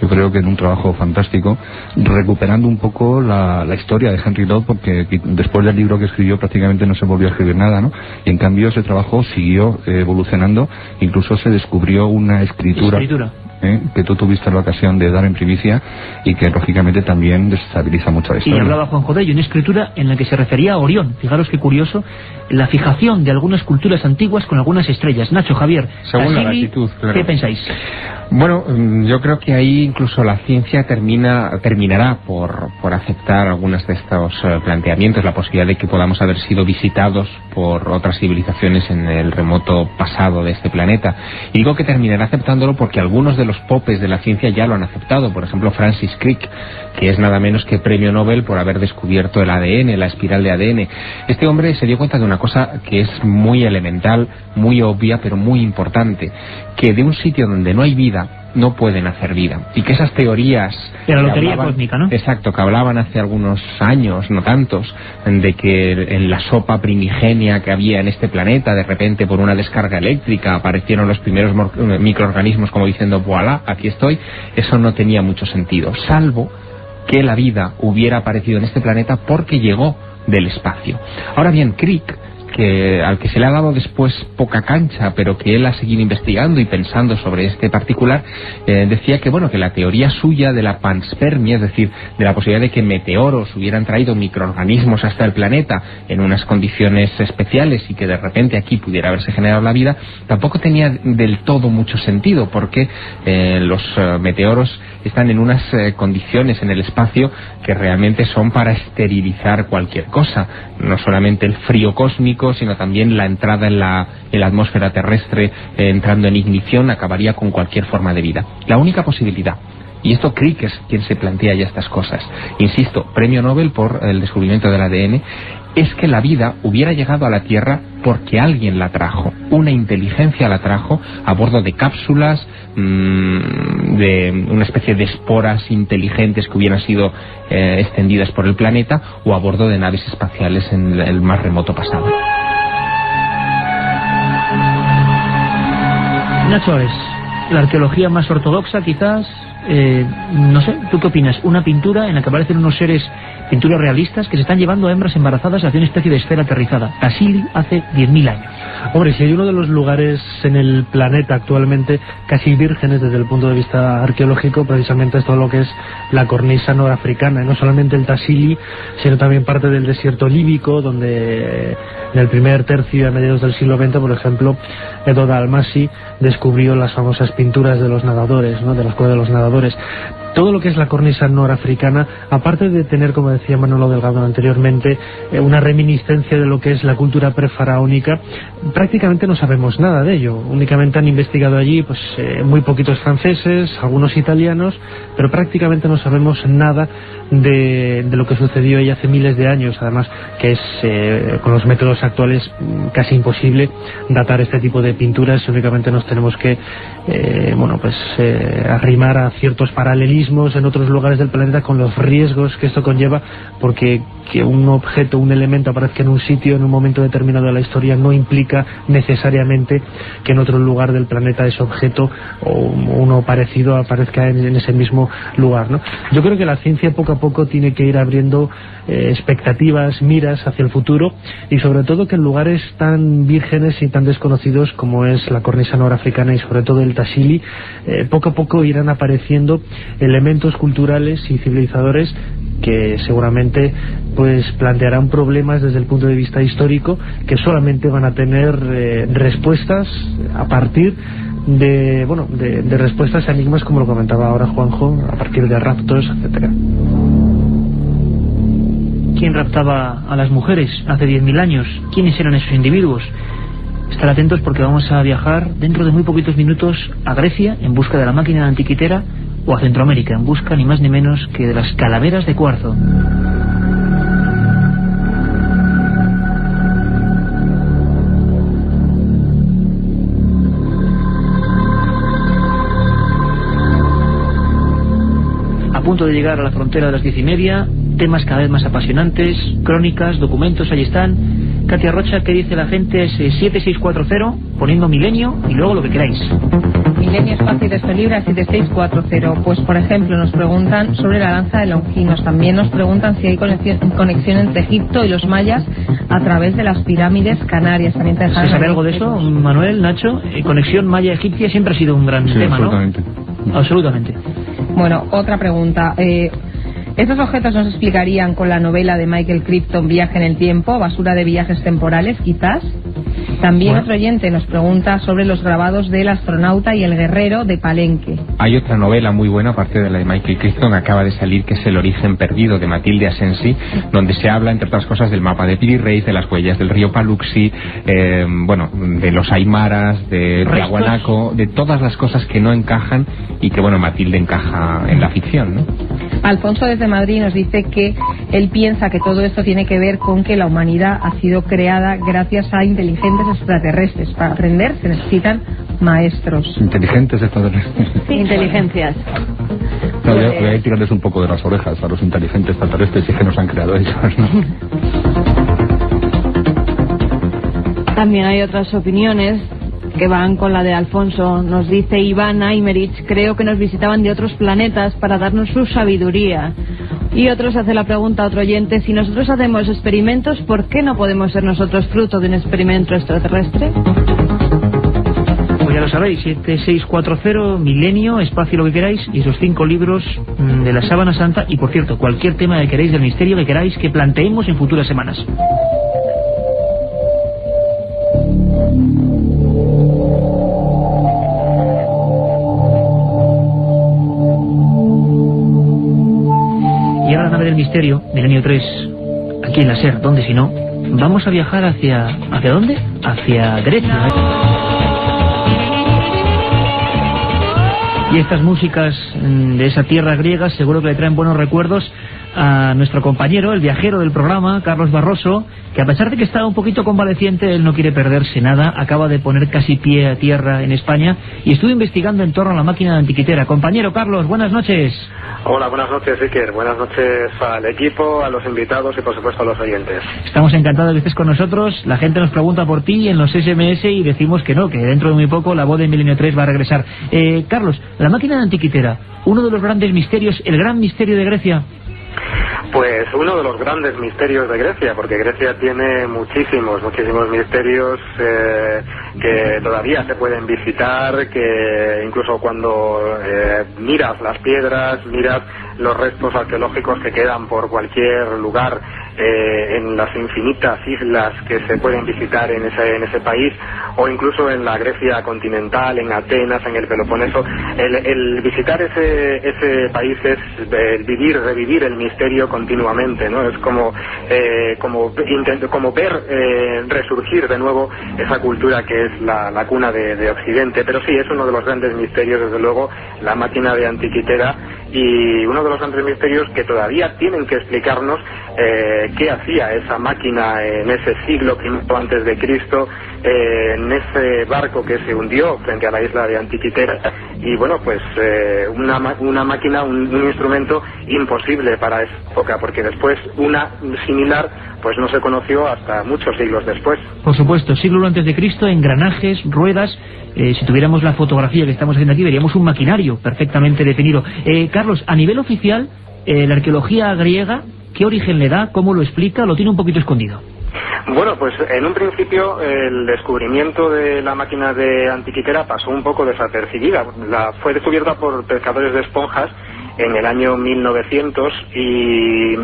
yo creo que en un trabajo fantástico, recuperando un poco la historia de Henry Lott, porque después del libro que escribió prácticamente no se volvió a escribir nada, ¿no? Y en cambio ese trabajo siguió evolucionando, incluso se descubrió una escritura. Que tú tuviste la ocasión de dar en primicia y que lógicamente también desestabiliza mucho la historia. Y hablaba Juanjo de ello, una escritura en la que se refería a Orión. Fijaros qué curioso, la fijación de algunas culturas antiguas con algunas estrellas. Nacho, Javier, según la latitud, claro. ¿Qué pensáis? Bueno, yo creo que ahí incluso la ciencia terminará por aceptar algunos de estos planteamientos, la posibilidad de que podamos haber sido visitados por otras civilizaciones en el remoto pasado de este planeta. Y digo que terminará aceptándolo porque algunos de los popes de la ciencia ya lo han aceptado. Por ejemplo, Francis Crick, que es nada menos que premio Nobel por haber descubierto el ADN, la espiral de ADN. Este hombre se dio cuenta de una cosa que es muy elemental, muy obvia, pero muy importante, que de un sitio donde no hay vida no pueden hacer vida, y que esas teorías de la lotería cósmica, ¿no? Exacto, que hablaban hace algunos años, no tantos, de que en la sopa primigenia que había en este planeta, de repente por una descarga eléctrica aparecieron los primeros microorganismos, como diciendo voilà, aquí estoy. Eso no tenía mucho sentido, salvo que la vida hubiera aparecido en este planeta porque llegó del espacio. Ahora bien, Crick, al que se le ha dado después poca cancha, pero que él ha seguido investigando y pensando sobre este particular, decía que bueno, que la teoría suya de la panspermia, es decir, de la posibilidad de que meteoros hubieran traído microorganismos hasta el planeta en unas condiciones especiales y que de repente aquí pudiera haberse generado la vida, tampoco tenía del todo mucho sentido, porque los meteoros están en unas condiciones en el espacio que realmente son para esterilizar cualquier cosa, no solamente el frío cósmico, sino también la entrada en la atmósfera terrestre, entrando en ignición, acabaría con cualquier forma de vida. La única posibilidad, y esto Crick es quien se plantea ya estas cosas, insisto, premio Nobel por el descubrimiento del ADN, es que la vida hubiera llegado a la Tierra porque alguien la trajo, una inteligencia la trajo a bordo de cápsulas, de una especie de esporas inteligentes que hubieran sido extendidas por el planeta, o a bordo de naves espaciales en el más remoto pasado. Nacho, es la arqueología más ortodoxa quizás, no sé, ¿tú qué opinas? Una pintura en la que aparecen unos seres, pinturas realistas, que se están llevando a hembras embarazadas hacia una especie de esfera aterrizada. Tassili hace 10.000 años. Hombre, si hay uno de los lugares en el planeta actualmente casi vírgenes desde el punto de vista arqueológico, precisamente es todo lo que es la cornisa norafricana, y no solamente el Tassili, sino también parte del desierto líbico, donde en el primer tercio y a mediados del siglo XX, por ejemplo, Edo Dalmasi descubrió las famosas pinturas de los nadadores, ¿no?, de la escuela de los nadadores. Todo lo que es la cornisa norafricana, aparte de tener, como decía Manolo Delgado anteriormente, una reminiscencia de lo que es la cultura prefaraónica, prácticamente no sabemos nada de ello. Únicamente han investigado allí pues muy poquitos franceses, algunos italianos, pero prácticamente no sabemos nada de lo que sucedió ahí hace miles de años. Además, que es con los métodos actuales casi imposible datar este tipo de pinturas. Únicamente nos tenemos que arrimar a ciertos paralelismos en otros lugares del planeta, con los riesgos que esto conlleva, porque que un objeto, un elemento aparezca en un sitio en un momento determinado de la historia no implica necesariamente que en otro lugar del planeta ese objeto o uno parecido aparezca en ese mismo lugar, ¿no? Yo creo que la ciencia poco a poco tiene que ir abriendo expectativas, miras hacia el futuro, y sobre todo que en lugares tan vírgenes y tan desconocidos como es la cornisa norafricana y sobre todo el Tassili, poco a poco irán apareciendo elementos culturales y civilizadores que seguramente pues plantearán problemas desde el punto de vista histórico, que solamente van a tener respuestas a partir de respuestas a enigmas, como lo comentaba ahora Juanjo, a partir de raptos, etcétera. ¿Quién raptaba a las mujeres hace 10.000 años? ¿Quiénes eran esos individuos? Estar atentos, porque vamos a viajar dentro de muy poquitos minutos a Grecia en busca de la máquina antiquitera, o a Centroamérica en busca ni más ni menos que de las calaveras de cuarzo. A punto de llegar a la frontera de las 10:30, temas cada vez más apasionantes, crónicas, documentos, ahí están. Katia Rocha, ¿qué dice la gente? Es 7640, poniendo milenio y luego lo que queráis. Milenio Espacio de este libro, 7640. Pues por ejemplo nos preguntan sobre la danza de Longinos. También nos preguntan si hay conexión entre Egipto y los mayas a través de las pirámides canarias. También te ¿Se sabe algo de eso, Manuel, Nacho? Conexión maya-egipcia siempre ha sido un gran tema, absolutamente. ¿No? Absolutamente. Bueno, otra pregunta. ¿Estos objetos nos explicarían con la novela de Michael Crichton, Viaje en el tiempo, basura de viajes temporales, quizás? También otro oyente nos pregunta sobre los grabados del astronauta y el guerrero de Palenque. Hay otra novela muy buena, aparte de la de Michael Crichton, acaba de salir, que es El origen perdido, de Matilde Asensi, donde se habla, entre otras cosas, del mapa de Piri Reis, de las huellas del río Paluxy, de los aymaras, de Aguanaco, de todas las cosas que no encajan y que, Matilde encaja en la ficción, ¿no? Alfonso desde Madrid nos dice que él piensa que todo esto tiene que ver con que la humanidad ha sido creada gracias a inteligentes extraterrestres. Para aprender se necesitan maestros. Inteligentes extraterrestres. Sí, inteligencias. No, voy a tirarles un poco de las orejas a los inteligentes extraterrestres, y es que nos han creado ellos, ¿no? También hay otras opiniones que van con la de Alfonso. Nos dice Iván Aymerich: creo que nos visitaban de otros planetas para darnos su sabiduría. Y otros hace la pregunta a otro oyente: si nosotros hacemos experimentos, ¿por qué no podemos ser nosotros fruto de un experimento extraterrestre? Pues ya lo sabéis, 7640, Milenio, espacio lo que queráis, y esos 5 libros de la Sábana Santa. Y por cierto, cualquier tema que queráis del misterio que queráis que planteemos en futuras semanas. Y ahora la nave del misterio, Milenio 3, aquí en la SER, ¿dónde si no? Vamos a viajar ¿hacia dónde? Hacia Grecia. Y estas músicas de esa tierra griega seguro que le traen buenos recuerdos a nuestro compañero, el viajero del programa, Carlos Barroso, que a pesar de que está un poquito convaleciente, él no quiere perderse nada. Acaba de poner casi pie a tierra en España y estuvo investigando en torno a la máquina de antiquitera. Compañero Carlos, buenas noches. Hola, buenas noches, Iker. Buenas noches al equipo, a los invitados y por supuesto a los oyentes. Estamos encantados de que estés con nosotros. La gente nos pregunta por ti en los SMS y decimos que no, que dentro de muy poco la voz de Milenio 3 va a regresar. Carlos, la máquina de antiquitera, uno de los grandes misterios, el gran misterio de Grecia. Pues uno de los grandes misterios de Grecia, porque Grecia tiene muchísimos misterios que todavía se pueden visitar, que incluso cuando miras las piedras, miras los restos arqueológicos que quedan por cualquier lugar, en las infinitas islas que se pueden visitar en ese país, o incluso en la Grecia continental, en Atenas, en el Peloponeso. El visitar ese país es revivir el misterio continuamente, ¿no? Es como ver resurgir de nuevo esa cultura que es la cuna de Occidente. Pero sí, es uno de los grandes misterios, desde luego, la máquina de antiquitera, y uno de los grandes misterios que todavía tienen que explicarnos qué hacía esa máquina en ese siglo primero antes de Cristo, en ese barco que se hundió frente a la isla de Antiquitera. Y bueno, pues una máquina, un instrumento imposible para esa época, porque después una similar pues no se conoció hasta muchos siglos después. Por supuesto, siglo antes de Cristo, engranajes, ruedas. Si tuviéramos la fotografía que estamos haciendo aquí, veríamos un maquinario perfectamente definido. Carlos, a nivel oficial, la arqueología griega, ¿qué origen le da? ¿Cómo lo explica? ¿Lo tiene un poquito escondido? Bueno, pues en un principio el descubrimiento de la máquina de antiquitera pasó un poco desapercibida. Fue descubierta por pescadores de esponjas en el año 1900 y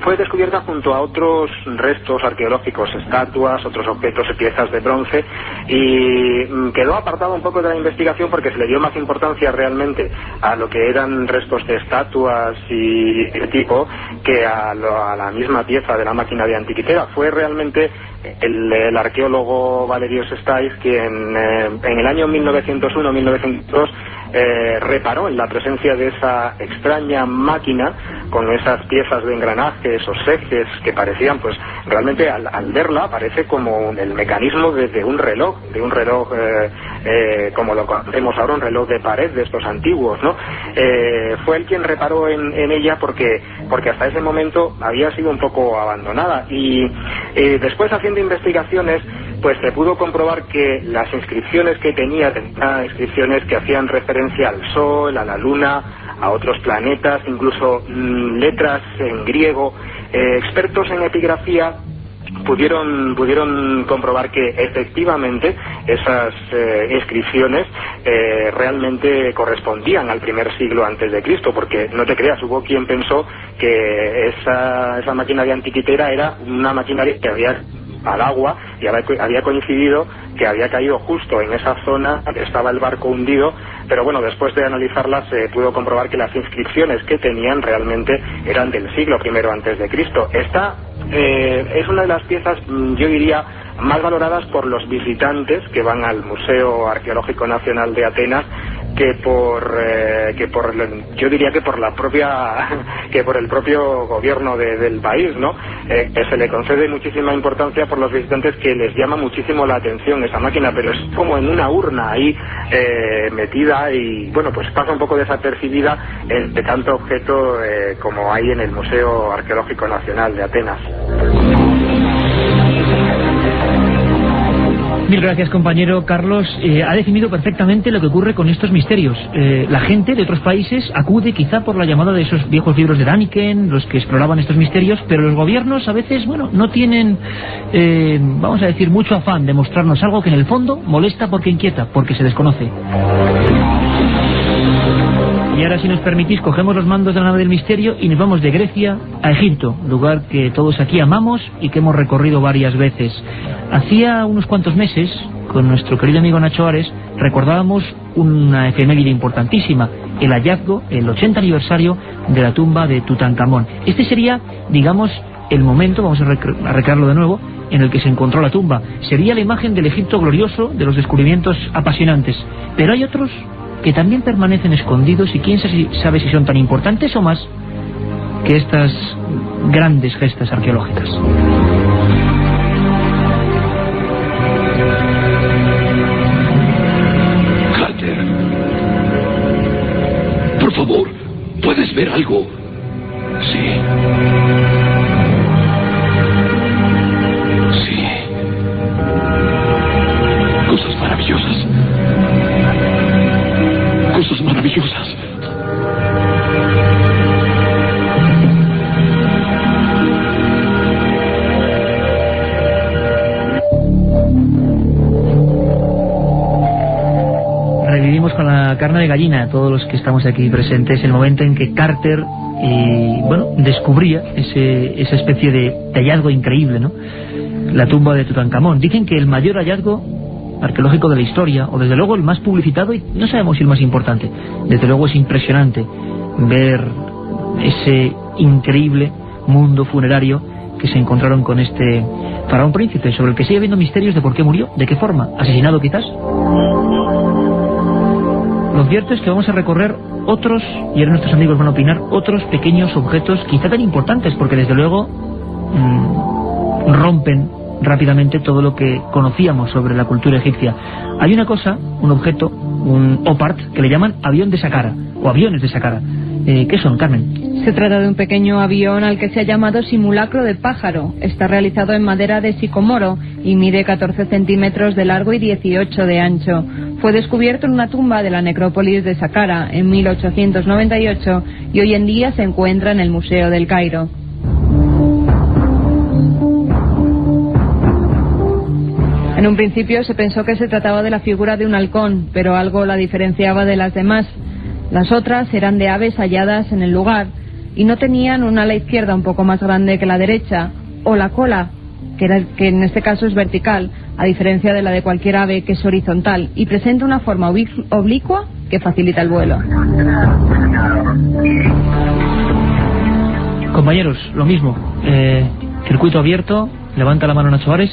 fue descubierta junto a otros restos arqueológicos, estatuas, otros objetos y piezas de bronce, y quedó apartado un poco de la investigación porque se le dio más importancia realmente a lo que eran restos de estatuas y de tipo que a la misma pieza de la máquina de antiquitera. Fue realmente el arqueólogo Valerio Sestais quien en el año 1901-1902 reparó en la presencia de esa extraña máquina con esas piezas de engranajes o ejes que parecían, pues realmente al verla parece como el mecanismo de un reloj como lo conocemos ahora, un reloj de pared de estos antiguos, ¿no? Fue él quien reparó en ella porque hasta ese momento había sido un poco abandonada, y después, haciendo investigaciones, pues se pudo comprobar que las inscripciones que tenía inscripciones que hacían referencia al Sol, a la Luna, a otros planetas, incluso letras en griego. Expertos en epigrafía pudieron comprobar que efectivamente esas inscripciones realmente correspondían al primer siglo antes de Cristo, porque no te creas, hubo quien pensó que esa máquina de antiquitera era una maquinaria que había al agua, y había coincidido que había caído justo en esa zona, estaba el barco hundido, pero bueno, después de analizarlas se pudo comprobar que las inscripciones que tenían realmente eran del siglo I antes de Cristo. Esta es una de las piezas, yo diría, más valoradas por los visitantes que van al Museo Arqueológico Nacional de Atenas, yo diría que por el propio gobierno del país, ¿no? Se le concede muchísima importancia por los visitantes, que les llama muchísimo la atención esa máquina, pero es como en una urna ahí metida, y bueno, pues pasa un poco desapercibida de tanto objeto como hay en el Museo Arqueológico Nacional de Atenas. Mil gracias, compañero Carlos. Ha definido perfectamente lo que ocurre con estos misterios. La gente de otros países acude quizá por la llamada de esos viejos libros de Däniken, los que exploraban estos misterios, pero los gobiernos a veces, bueno, no tienen, vamos a decir, mucho afán de mostrarnos algo que en el fondo molesta porque inquieta, porque se desconoce. Y ahora, si nos permitís, cogemos los mandos de la nave del misterio y nos vamos de Grecia a Egipto, lugar que todos aquí amamos y que hemos recorrido varias veces. Hacía unos cuantos meses, con nuestro querido amigo Nacho Ares, recordábamos una efeméride importantísima, el hallazgo, el 80 aniversario de la tumba de Tutankamón. Este sería, digamos, el momento, vamos a recrearlo de nuevo, en el que se encontró la tumba. Sería la imagen del Egipto glorioso, de los descubrimientos apasionantes. Pero hay otros que también permanecen escondidos, y quién sabe si son tan importantes o más que estas grandes gestas arqueológicas. Carter, por favor, ¿puedes ver algo? Sí. Sí. Cosas maravillosas. Cosas maravillosas. Revivimos con la carne de gallina, todos los que estamos aquí presentes, el momento en que Carter descubría esa especie de hallazgo increíble, ¿no? La tumba de Tutankamón. Dicen que el mayor hallazgo arqueológico de la historia, o desde luego el más publicitado, y no sabemos si el más importante. Desde luego es impresionante ver ese increíble mundo funerario que se encontraron con este faraón príncipe, sobre el que sigue habiendo misterios de por qué murió, de qué forma, asesinado quizás. Lo cierto es que vamos a recorrer otros, y ahora nuestros amigos van a opinar, otros pequeños objetos quizá tan importantes, porque desde luego rompen rápidamente todo lo que conocíamos sobre la cultura egipcia. Hay una cosa, un objeto, un opart, que le llaman avión de Saqqara, o aviones de Saqqara. ¿Qué son, Carmen? Se trata de un pequeño avión al que se ha llamado simulacro de pájaro. Está realizado en madera de sicomoro y mide 14 centímetros de largo y 18 de ancho. Fue descubierto en una tumba de la necrópolis de Saqqara en 1898 y hoy en día se encuentra en el Museo del Cairo. En un principio se pensó que se trataba de la figura de un halcón, pero algo la diferenciaba de las demás. Las otras eran de aves halladas en el lugar y no tenían un ala izquierda un poco más grande que la derecha, o la cola, que en este caso es vertical, a diferencia de la de cualquier ave, que es horizontal, y presenta una forma oblicua que facilita el vuelo. Compañeros, lo mismo. Circuito abierto, levanta la mano Nacho Ares.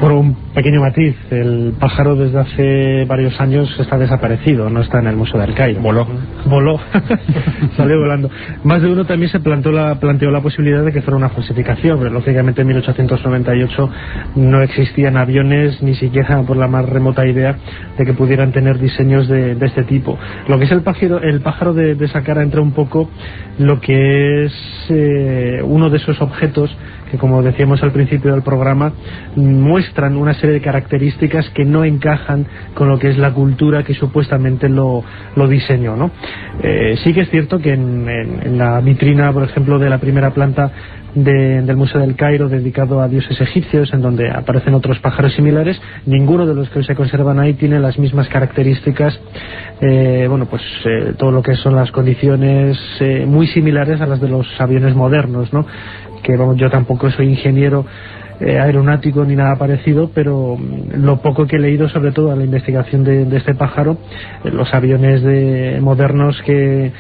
Por un pequeño matiz, el pájaro desde hace varios años está desaparecido, no está en el Museo del Cairo. Voló. Salió volando. Más de uno también se planteó la posibilidad de que fuera una falsificación, pero lógicamente en 1898 no existían aviones, ni siquiera por la más remota idea de que pudieran tener diseños de este tipo. Lo que es el pájaro de Saqqara entra un poco lo que es uno de esos objetos que, como decíamos al principio del programa, muestran una serie de características que no encajan con lo que es la cultura que supuestamente lo diseñó, ¿no? Sí que es cierto que en la vitrina, por ejemplo, de la primera planta del Museo del Cairo, dedicado a dioses egipcios, en donde aparecen otros pájaros similares, ninguno de los que se conservan ahí tiene las mismas características, todo lo que son las condiciones muy similares a las de los aviones modernos, ¿no? Que yo tampoco soy ingeniero aeronáutico ni nada parecido, pero lo poco que he leído, sobre todo a la investigación de este pájaro, los aviones modernos que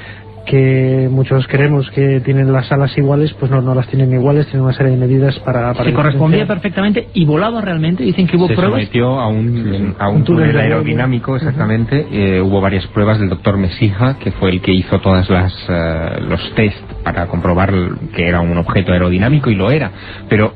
muchos creemos que tienen las alas iguales, pues no las tienen iguales, tienen una serie de medidas para se correspondía perfectamente y volaba realmente. Dicen que hubo pruebas. Se sometió a un túnel aerodinámico, exactamente. Hubo varias pruebas del doctor Mesija, que fue el que hizo todas los test para comprobar que era un objeto aerodinámico, y lo era, pero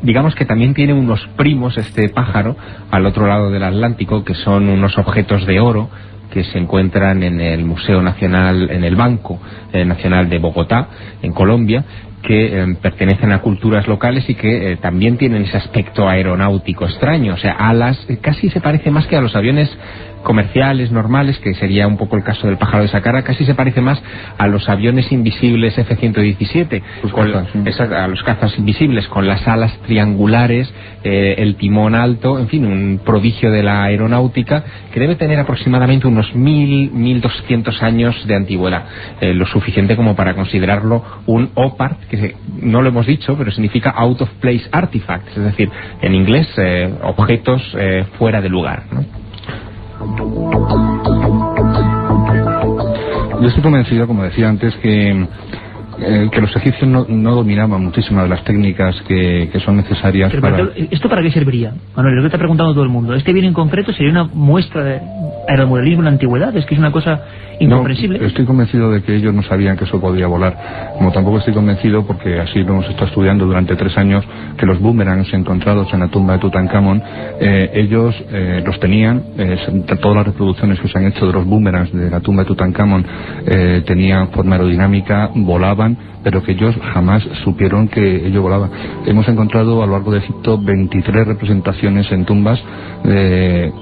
digamos que también tiene unos primos este pájaro al otro lado del Atlántico, que son unos objetos de oro que se encuentran en el Museo Nacional, en el Banco Nacional de Bogotá, en Colombia, que pertenecen a culturas locales y que también tienen ese aspecto aeronáutico extraño, o sea, alas, casi se parece más que a los aviones comerciales normales, que sería un poco el caso del pájaro de Saqqara, casi se parece más a los aviones invisibles F-117, a los cazas invisibles, con las alas triangulares, el timón alto, en fin, un prodigio de la aeronáutica que debe tener aproximadamente unos 1.200 años de antigüedad, lo suficiente como para considerarlo un OPART, que no lo hemos dicho, pero significa Out of Place Artifacts, es decir, en inglés, objetos fuera de lugar, ¿no? Yo estoy convencido, como decía antes, que los egipcios no dominaban muchísimas de las técnicas que son necesarias. Pero ¿esto para qué serviría? Manuel, lo que está preguntando todo el mundo. ¿Este bien en concreto sería una muestra de aeromodelismo en la antigüedad? Es que es una cosa incomprensible. No, estoy convencido de que ellos no sabían que eso podía volar. Como tampoco estoy convencido, porque así lo hemos estado estudiando durante 3 años, que los boomerangs encontrados en la tumba de Tutankamón, ellos los tenían, todas las reproducciones que se han hecho de los boomerangs de la tumba de Tutankamón tenían forma aerodinámica, volaban, pero que ellos jamás supieron que ello volaba. Hemos encontrado a lo largo de Egipto 23 representaciones en tumbas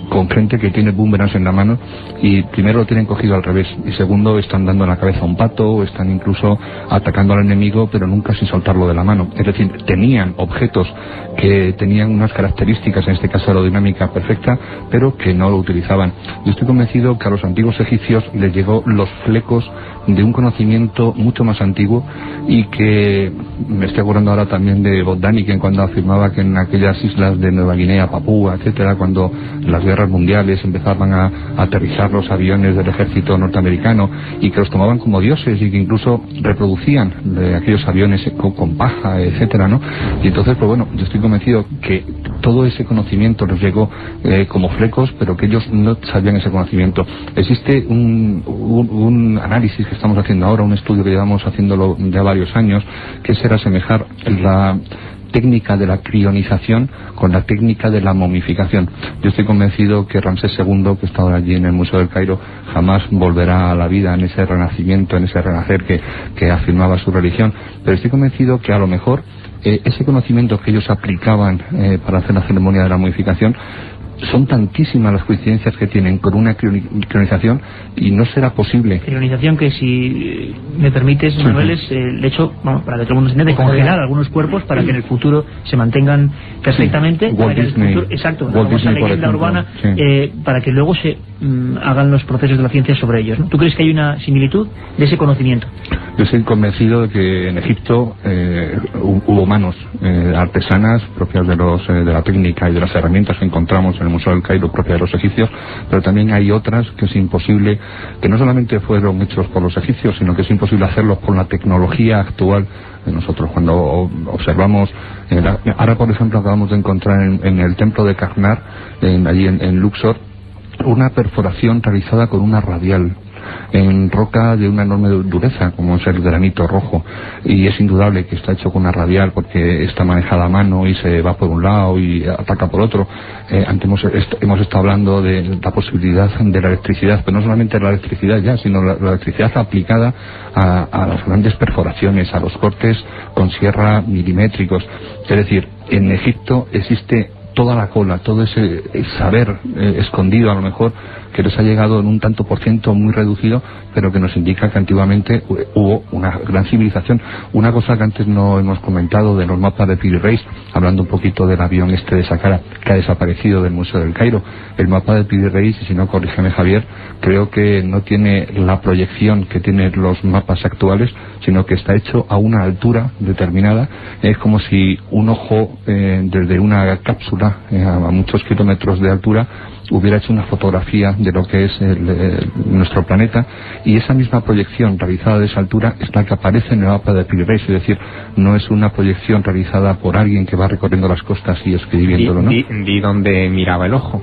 con gente que tiene boomerangs en la mano, y primero lo tienen cogido al revés, y segundo están dando en la cabeza a un pato, o están incluso atacando al enemigo, pero nunca sin soltarlo de la mano. Es decir, tenían objetos que tenían unas características, en este caso aerodinámica perfecta, pero que no lo utilizaban. Yo estoy convencido que a los antiguos egipcios les llegó los flecos de un conocimiento mucho más antiguo, y que me estoy acordando ahora también de Botaniken, cuando afirmaba que en aquellas islas de Nueva Guinea, Papúa, etcétera, cuando las guerras mundiales empezaban a aterrizar los aviones del ejército norteamericano, y que los tomaban como dioses, y que incluso reproducían de aquellos aviones con paja, etcétera, ¿no? Y entonces, pues bueno, yo estoy convencido que todo ese conocimiento les llegó como flecos, pero que ellos no sabían ese conocimiento. Existe un análisis que estamos haciendo ahora, un estudio que llevamos haciéndolo ya varios años, que es asemejar la técnica de la crionización con la técnica de la momificación. Yo estoy convencido que Ramsés II, que está ahora allí en el Museo del Cairo, jamás volverá a la vida en ese renacimiento, en ese renacer que afirmaba su religión, pero estoy convencido que a lo mejor ese conocimiento que ellos aplicaban para hacer la ceremonia de la momificación, son tantísimas las coincidencias que tienen con una crionización, y no será posible. Crionización que, si me permites, Manuel, es el hecho, para que todo el mundo se entienda, de congelar algunos cuerpos para que en el futuro se mantengan perfectamente. Walt Disney, exacto, la famosa leyenda urbana, para que luego se hagan los procesos de la ciencia sobre ellos, ¿no? ¿Tú crees que hay una similitud de ese conocimiento? Yo estoy convencido de que en Egipto hubo manos artesanas propias de la técnica y de las herramientas que encontramos en el Museo del Cairo, propias de los egipcios, pero también hay otras que es imposible, que no solamente fueron hechos por los egipcios, sino que es imposible hacerlos con la tecnología actual de nosotros. Cuando observamos, ahora por ejemplo acabamos de encontrar en el templo de Karnak, allí en Luxor, una perforación realizada con una radial en roca de una enorme dureza, como es el granito rojo, y es indudable que está hecho con una radial, porque está manejada a mano y se va por un lado y ataca por otro. Antes hemos estado hablando de la posibilidad de la electricidad, pero no solamente la electricidad ya, sino la electricidad aplicada a las grandes perforaciones, a los cortes con sierra milimétricos. Es decir, en Egipto existe toda la cola, todo ese saber escondido a lo mejor, que nos ha llegado en un tanto por ciento muy reducido, pero que nos indica que antiguamente hubo una gran civilización. Una cosa que antes no hemos comentado de los mapas de Piri Reis, hablando un poquito del avión de Saqqara, que ha desaparecido del Museo del Cairo. El mapa de Piri Reis, y si no, corrígeme Javier, creo que no tiene la proyección que tienen los mapas actuales, sino que está hecho a una altura determinada. Es como si un ojo desde una cápsula a muchos kilómetros de altura hubiera hecho una fotografía de lo que es nuestro planeta, y esa misma proyección realizada de esa altura es la que aparece en el mapa de Piri Reis, es decir, no es una proyección realizada por alguien que va recorriendo las costas y escribiéndolo, ¿no? Di dónde miraba el ojo.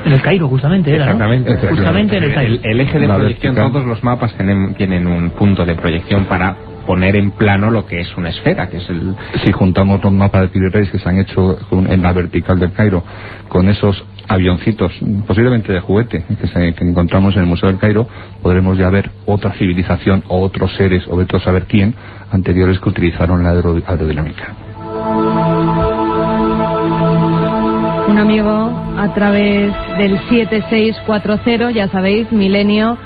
En el Cairo, justamente, era, exactamente, ¿no? Justamente en el Cairo. El eje de proyección, vertical. todos los mapas tienen un punto de proyección para poner en plano lo que es una esfera, que es el... Si juntamos los mapas de Piri Reis que se han hecho en la vertical del Cairo con esos avioncitos, posiblemente de juguete, que encontramos en el Museo del Cairo, podremos ya ver otra civilización o otros seres, o vete a saber quién, anteriores que utilizaron la aerodinámica. Un amigo a través del 7640, ya sabéis, milenio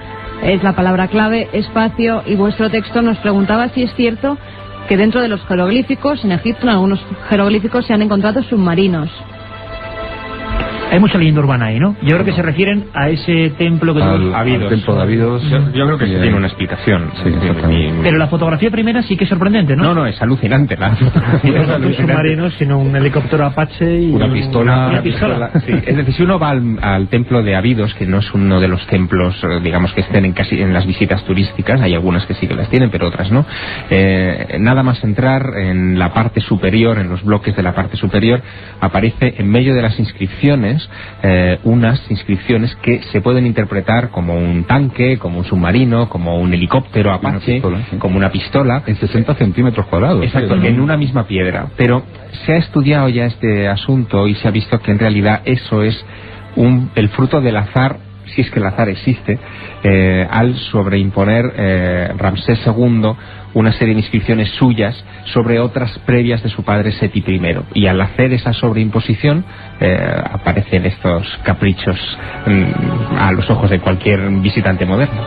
es la palabra clave, espacio, y vuestro texto nos preguntaba si es cierto que dentro de los jeroglíficos, en Egipto, en algunos jeroglíficos se han encontrado submarinos. Hay mucha leyenda urbana ahí, ¿no? Yo creo que se refieren a ese templo que al templo de Abidos. Yo creo que sí tiene una explicación. Sí, pero la fotografía primera sí que es sorprendente, ¿no? No, es alucinante. La fotografía no es un submarino, sino un helicóptero Apache y una pistola. Una pistola. Sí. Es decir, si uno va al templo de Abidos, que no es uno de los templos, digamos, que estén en las visitas turísticas, hay algunas que sí que las tienen, pero otras no, nada más entrar en la parte superior, en los bloques de la parte superior, aparece en medio de las inscripciones unas inscripciones que se pueden interpretar como un tanque, como un submarino, como un helicóptero Apache, pistola, sí, como una pistola. En 60 centímetros cuadrados. Exacto, en una misma piedra. Pero se ha estudiado ya este asunto y se ha visto que en realidad eso es el fruto del azar, si es que el azar existe, al sobreimponer Ramsés II una serie de inscripciones suyas sobre otras previas de su padre Seti I, y al hacer esa sobreimposición aparecen estos caprichos a los ojos de cualquier visitante moderno.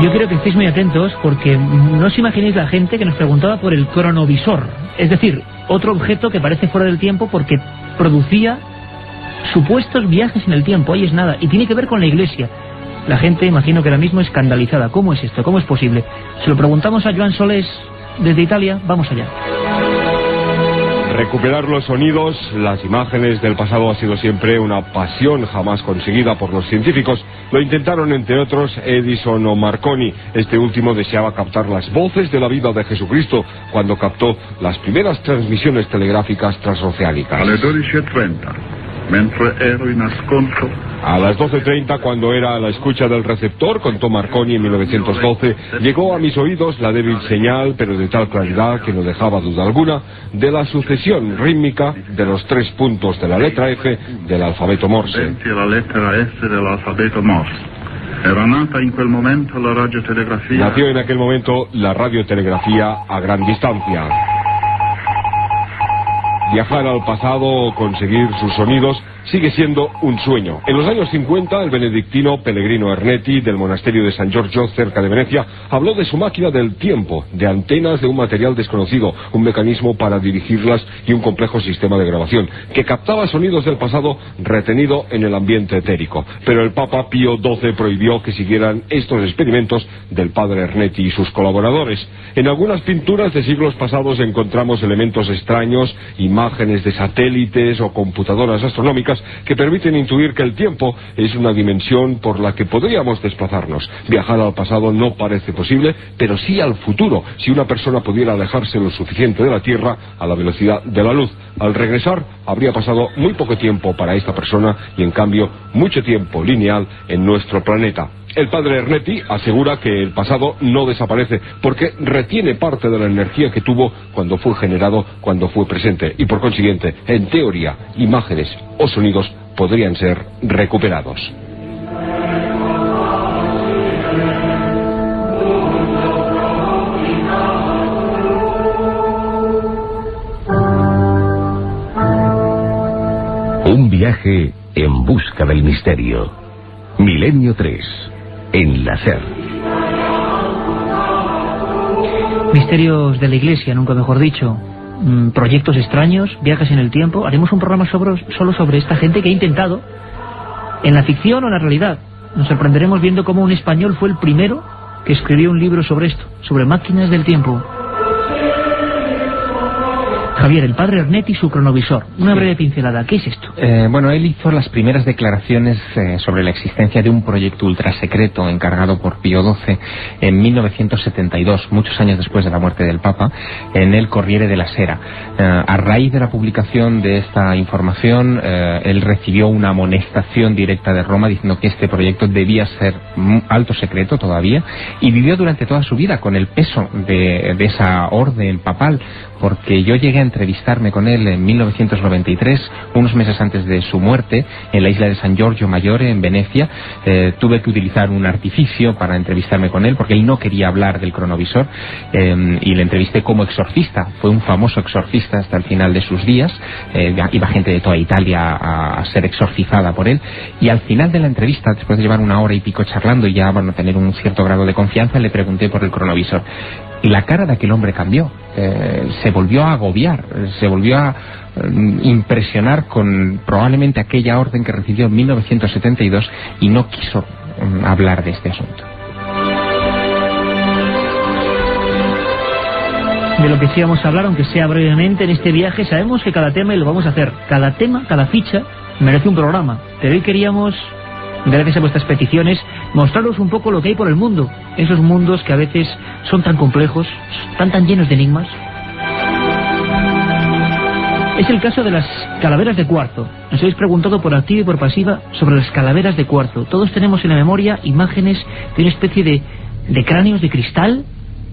Yo quiero que estéis muy atentos, porque no os imaginéis la gente que nos preguntaba por el cronovisor, es decir, otro objeto que parece fuera del tiempo porque producía supuestos viajes en el tiempo. Ahí es nada, y tiene que ver con la Iglesia. La gente, imagino que ahora mismo escandalizada. ¿Cómo es esto? ¿Cómo es posible? Se lo preguntamos a Joan Solés desde Italia. Vamos allá. Recuperar los sonidos, las imágenes del pasado ha sido siempre una pasión jamás conseguida por los científicos. Lo intentaron, entre otros, Edison o Marconi. Este último deseaba captar las voces de la vida de Jesucristo cuando captó las primeras transmisiones telegráficas transoceánicas. Alle 12:30. Mentre ero in ascolto. A las 12:30, cuando era a la escucha del receptor, contó Marconi en 1912, llegó a mis oídos la débil señal, pero de tal claridad que no dejaba duda alguna, de la sucesión rítmica de los 3 puntos de la letra F del alfabeto Morse. La lettera F dell'alfabeto Morse. Era nata in quel momento la radiotelegrafia. Nació en aquel momento la radiotelegrafía a gran distancia. Viajar al pasado o conseguir sus sonidos sigue siendo un sueño. En los años 50, el benedictino Pellegrino Ernetti, del monasterio de San Giorgio, cerca de Venecia, habló de su máquina del tiempo, de antenas de un material desconocido, un mecanismo para dirigirlas y un complejo sistema de grabación, que captaba sonidos del pasado retenido en el ambiente etérico. Pero el Papa Pío XII prohibió que siguieran estos experimentos del padre Ernetti y sus colaboradores. En algunas pinturas de siglos pasados encontramos elementos extraños, imágenes de satélites o computadoras astronómicas que permiten intuir que el tiempo es una dimensión por la que podríamos desplazarnos. Viajar al pasado no parece posible, pero sí al futuro, si una persona pudiera alejarse lo suficiente de la Tierra a la velocidad de la luz. Al regresar, habría pasado muy poco tiempo para esta persona y, en cambio, mucho tiempo lineal en nuestro planeta. El padre Ernetti asegura que el pasado no desaparece porque retiene parte de la energía que tuvo cuando fue generado, cuando fue presente, y por consiguiente, en teoría, imágenes o sonidos podrían ser recuperados. viaje en busca del misterio. Milenio 3, en la SER. Misterios de la Iglesia, nunca mejor dicho. Proyectos extraños, viajes en el tiempo. Haremos un programa solo sobre esta gente que ha intentado, en la ficción o en la realidad. Nos sorprenderemos viendo cómo un español fue el primero que escribió un libro sobre esto, sobre máquinas del tiempo. Javier, el padre Ernetti y su cronovisor. Una breve pincelada. ¿Qué es esto? Bueno, él hizo las primeras declaraciones sobre la existencia de un proyecto ultrasecreto encargado por Pío XII en 1972, muchos años después de la muerte del Papa, en el Corriere della Sera. A raíz de la publicación de esta información, él recibió una amonestación directa de Roma diciendo que este proyecto debía ser alto secreto todavía, y vivió durante toda su vida con el peso de esa orden papal, porque yo llegué a entrevistarme con él en 1993, unos meses antes de su muerte, en la isla de San Giorgio Maggiore, en Venecia. Tuve que utilizar un artificio para entrevistarme con él, porque él no quería hablar del cronovisor, y le entrevisté como exorcista. Fue un famoso exorcista hasta el final de sus días. Iba gente de toda Italia a ser exorcizada por él, y al final de la entrevista, después de llevar una hora y pico charlando y ya tener un cierto grado de confianza, le pregunté por el cronovisor. Y la cara de aquel hombre cambió, se volvió a agobiar, se volvió a impresionar con probablemente aquella orden que recibió en 1972, y no quiso hablar de este asunto. De lo que sí vamos a hablar, aunque sea brevemente, en este viaje. Sabemos que cada tema, y lo vamos a hacer, cada tema, cada ficha, merece un programa. Pero hoy queríamos, gracias a vuestras peticiones, mostraros un poco lo que hay por el mundo. Esos mundos que a veces son tan complejos, tan llenos de enigmas. Es el caso de las calaveras de cuarzo. Nos habéis preguntado por activa y por pasiva sobre las calaveras de cuarzo. Todos tenemos en la memoria imágenes de una especie de cráneos de cristal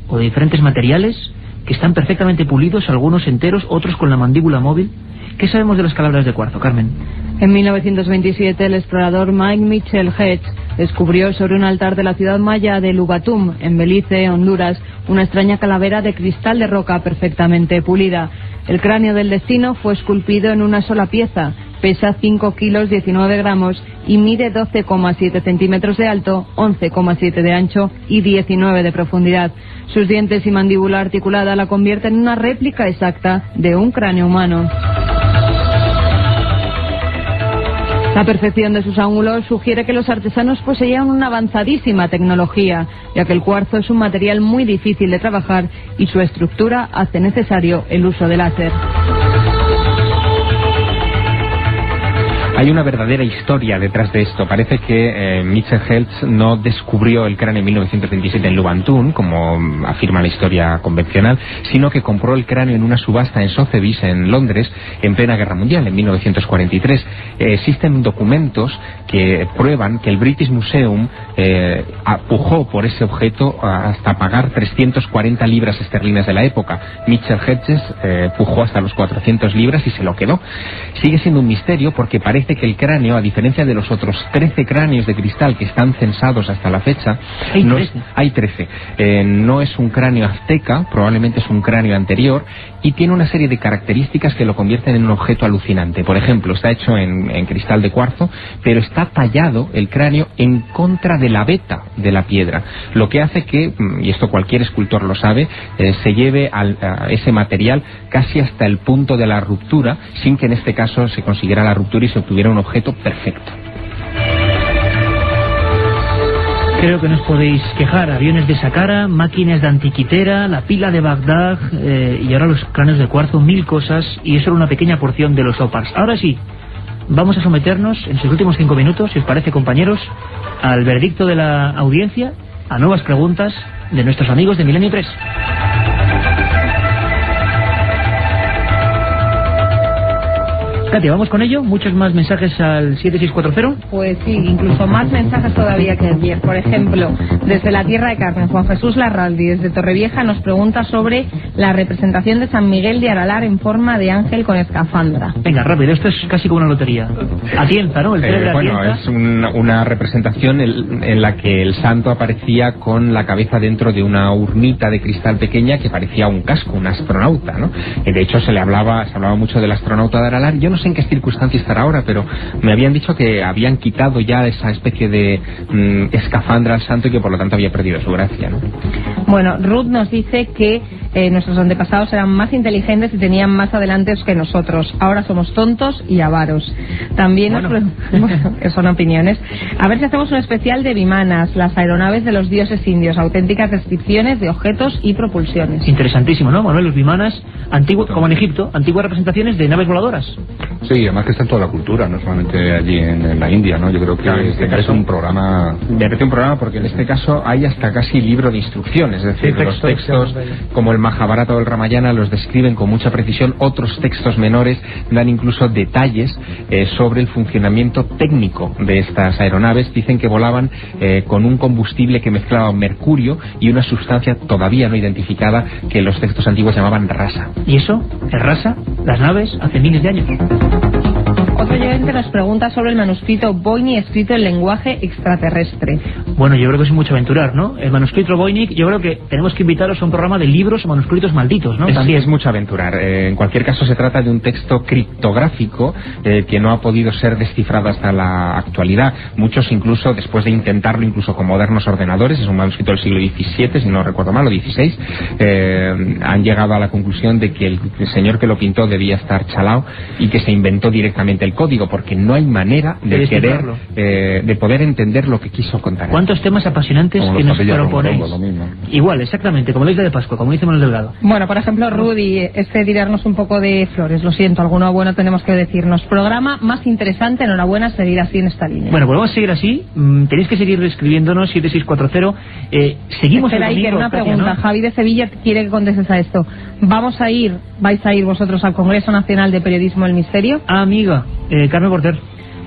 o de diferentes materiales que están perfectamente pulidos, algunos enteros, otros con la mandíbula móvil. ¿Qué sabemos de las calaveras de cuarzo, Carmen? En 1927 el explorador Mike Mitchell Hedges descubrió sobre un altar de la ciudad maya de Lubatum, en Belice, Honduras, una extraña calavera de cristal de roca perfectamente pulida. El cráneo del destino fue esculpido en una sola pieza, pesa 5 kilos 19 gramos y mide 12,7 centímetros de alto, 11,7 de ancho y 19 de profundidad. Sus dientes y mandíbula articulada la convierten en una réplica exacta de un cráneo humano. La perfección de sus ángulos sugiere que los artesanos poseían una avanzadísima tecnología, ya que el cuarzo es un material muy difícil de trabajar y su estructura hace necesario el uso del láser. Hay una verdadera historia detrás de esto. Parece que Mitchell Hedges no descubrió el cráneo en 1927 en Lubantum, como afirma la historia convencional, sino que compró el cráneo en una subasta en Sotheby's, en Londres, en plena Guerra Mundial, en 1943. Existen documentos que prueban que el British Museum pujó por ese objeto hasta pagar 340 libras esterlinas de la época. Mitchell Hedges pujó hasta los 400 libras y se lo quedó. Sigue siendo un misterio porque parece que el cráneo, a diferencia de los otros 13 cráneos de cristal que están censados hasta la fecha, hay 13. No es un cráneo azteca, probablemente es un cráneo anterior, y tiene una serie de características que lo convierten en un objeto alucinante. Por ejemplo, está hecho en cristal de cuarzo, pero está tallado el cráneo en contra de la veta de la piedra, lo que hace que, y esto cualquier escultor lo sabe, se lleve a ese material casi hasta el punto de la ruptura, sin que en este caso se consiguiera la ruptura y se obtuviera un objeto perfecto. Creo que no os podéis quejar. Aviones de Saqqara, máquinas de Antiquitera, la pila de Bagdad, y ahora los cráneos de cuarzo, 1000 cosas, y eso era una pequeña porción de los OPARS. Ahora sí, vamos a someternos en sus últimos 5 minutos, si os parece, compañeros, al veredicto de la audiencia, a nuevas preguntas de nuestros amigos de Milenio 3. Katia, ¿vamos con ello? ¿Muchos más mensajes al 7640? Pues sí, incluso más mensajes todavía que ayer. Por ejemplo, desde la Tierra de Carmen, Juan Jesús Larraldi, desde Torrevieja, nos pregunta sobre la representación de San Miguel de Aralar en forma de ángel con escafandra. Venga, rápido, esto es casi como una lotería. Atienza, ¿no? El bueno, es una representación en la que el santo aparecía con la cabeza dentro de una urnita de cristal pequeña que parecía un casco, un astronauta, ¿no? De hecho, se hablaba mucho del astronauta de Aralar. Yo no sé en qué circunstancia estará ahora, pero me habían dicho que habían quitado ya esa especie de escafandra al santo y que por lo tanto había perdido su gracia, ¿no? Bueno, Ruth nos dice que nuestros antepasados eran más inteligentes y tenían más adelantos que nosotros. Ahora somos tontos y avaros. También son opiniones. A ver si hacemos un especial de Vimanas, las aeronaves de los dioses indios, auténticas descripciones de objetos y propulsiones. Interesantísimo, ¿no, Manuel? Los Vimanas, como en Egipto, antiguas representaciones de naves voladoras. Sí, además que está en toda la cultura, no solamente allí en la India, ¿no? Yo creo que es un programa... Merece un programa porque en este caso hay hasta casi libro de instrucciones, es decir, los textos como el Mahabharata o el Ramayana los describen con mucha precisión, otros textos menores dan incluso detalles sobre el funcionamiento técnico de estas aeronaves. Dicen que volaban con un combustible que mezclaba mercurio y una sustancia todavía no identificada que los textos antiguos llamaban rasa. ¿Y eso? ¿Es rasa? Las naves hace miles de años. Otro oyente nos pregunta sobre el manuscrito Voynich escrito en lenguaje extraterrestre. Bueno, yo creo que es mucho aventurar, ¿no? El manuscrito Voynich, yo creo que tenemos que invitaros a un programa de libros o manuscritos malditos, ¿no? También es mucho aventurar. En cualquier caso se trata de un texto criptográfico que no ha podido ser descifrado hasta la actualidad. Muchos incluso, después de intentarlo incluso con modernos ordenadores, es un manuscrito del siglo XVII, si no recuerdo mal, o XVI, han llegado a la conclusión de que el señor que lo pintó debía estar chalao y que se inventó directamente el código, porque no hay manera de poder entender lo que quiso contar. ¿Cuántos temas apasionantes que nos proponéis? Igual, exactamente, como la isla de Pascua, como dice Manuel Delgado. Bueno, por ejemplo, Rudy, tirarnos un poco de flores, lo siento, alguno bueno tenemos que decirnos. Programa más interesante, enhorabuena, seguir así en esta línea. Bueno, pues vamos a seguir así, tenéis que seguir escribiéndonos, 7640, seguimos el domingo. Espera, una pregunta, ¿no? Javi de Sevilla quiere que contestes a esto. ¿Vais a ir vosotros al Congreso Nacional de Periodismo del Misterio? Amiga, Carmen Porter.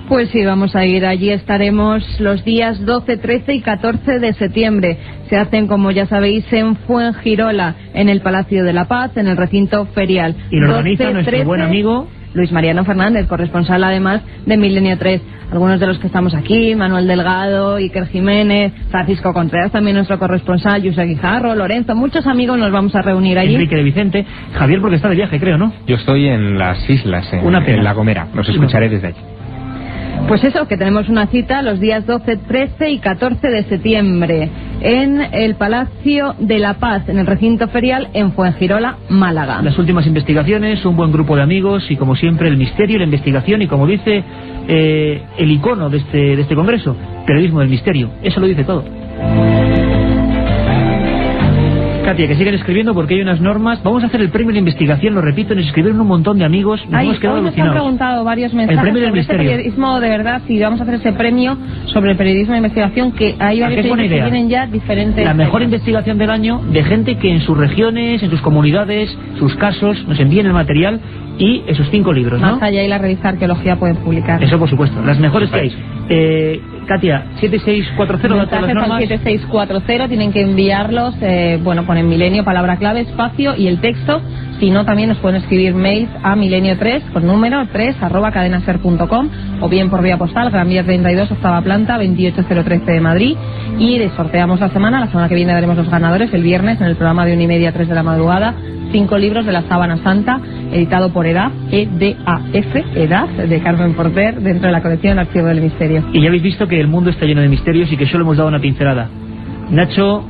Pues sí, vamos a ir. Allí estaremos los días 12, 13 y 14 de septiembre. Se hacen, como ya sabéis, en Fuengirola, en el Palacio de la Paz, en el recinto ferial. Y lo organiza nuestro buen amigo Luis Mariano Fernández, corresponsal además de Milenio 3. Algunos de los que estamos aquí, Manuel Delgado, Iker Jiménez, Francisco Contreras, también nuestro corresponsal, José Guijarro, Lorenzo, muchos amigos nos vamos a reunir allí. Enrique de Vicente, Javier porque está de viaje, creo, ¿no? Yo estoy en las islas, en La Gomera, los escucharé desde allí. Pues eso, que tenemos una cita los días 12, 13 y 14 de septiembre en el Palacio de la Paz, en el recinto ferial en Fuengirola, Málaga. Las últimas investigaciones, un buen grupo de amigos y como siempre el misterio, la investigación y como dice el icono de este congreso, periodismo del misterio. Eso lo dice todo. Katia, que sigan escribiendo porque hay unas normas. Vamos a hacer el premio de investigación, lo repito, nos escribieron un montón de amigos. Nos hemos quedado alucinados. Nos han preguntado varios mensajes el premio del sobre misterio. Este periodismo, de verdad, si vamos a hacer ese premio sobre el periodismo de investigación, que hay varios que tienen ya diferentes... La mejor investigación del año de gente que en sus regiones, en sus comunidades, sus casos, nos envíen el material y esos 5 libros, ¿no? Más allá y la revista Arqueología pueden publicar. Eso por supuesto, las mejores que hay. Katia, 7640, mensajes al 7640, tienen que enviarlos, ponen Milenio, palabra clave, espacio y el texto. Si no, también nos pueden escribir mails a milenio3 con número 3@cadenaser.com o bien por vía postal, Gran Vía 32, octava planta, 28013 de Madrid. Y sorteamos la semana que viene daremos los ganadores el viernes en el programa de 1:30 a 3 de la madrugada, 5 libros de la Sábana Santa, editado por EDAF, EDAF, de Carmen Porter, dentro de la colección Archivo del Misterio. Y ya habéis visto que el mundo está lleno de misterios y que solo hemos dado una pincelada. Nacho,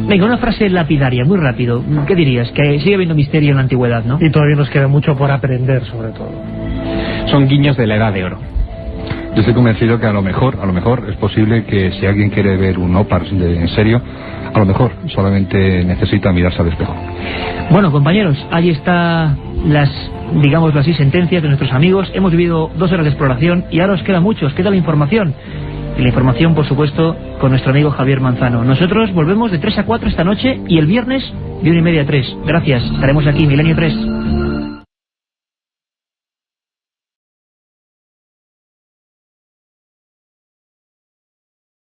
venga, una frase lapidaria, muy rápido. ¿Qué dirías? Que sigue habiendo misterio en la antigüedad, ¿no? Y todavía nos queda mucho por aprender, sobre todo. Son guiños de la Edad de Oro. Yo estoy convencido que a lo mejor es posible que si alguien quiere ver un OPARS en serio, a lo mejor solamente necesita mirarse al espejo. Bueno, compañeros, ahí está digámoslo así, sentencias de nuestros amigos. Hemos vivido 2 horas de exploración y ahora os queda mucho, os queda la información. Y la información, por supuesto, con nuestro amigo Javier Manzano. Nosotros volvemos de 3 a 4 esta noche y el viernes de 1:30 a 3. Gracias, estaremos aquí, Milenio 3.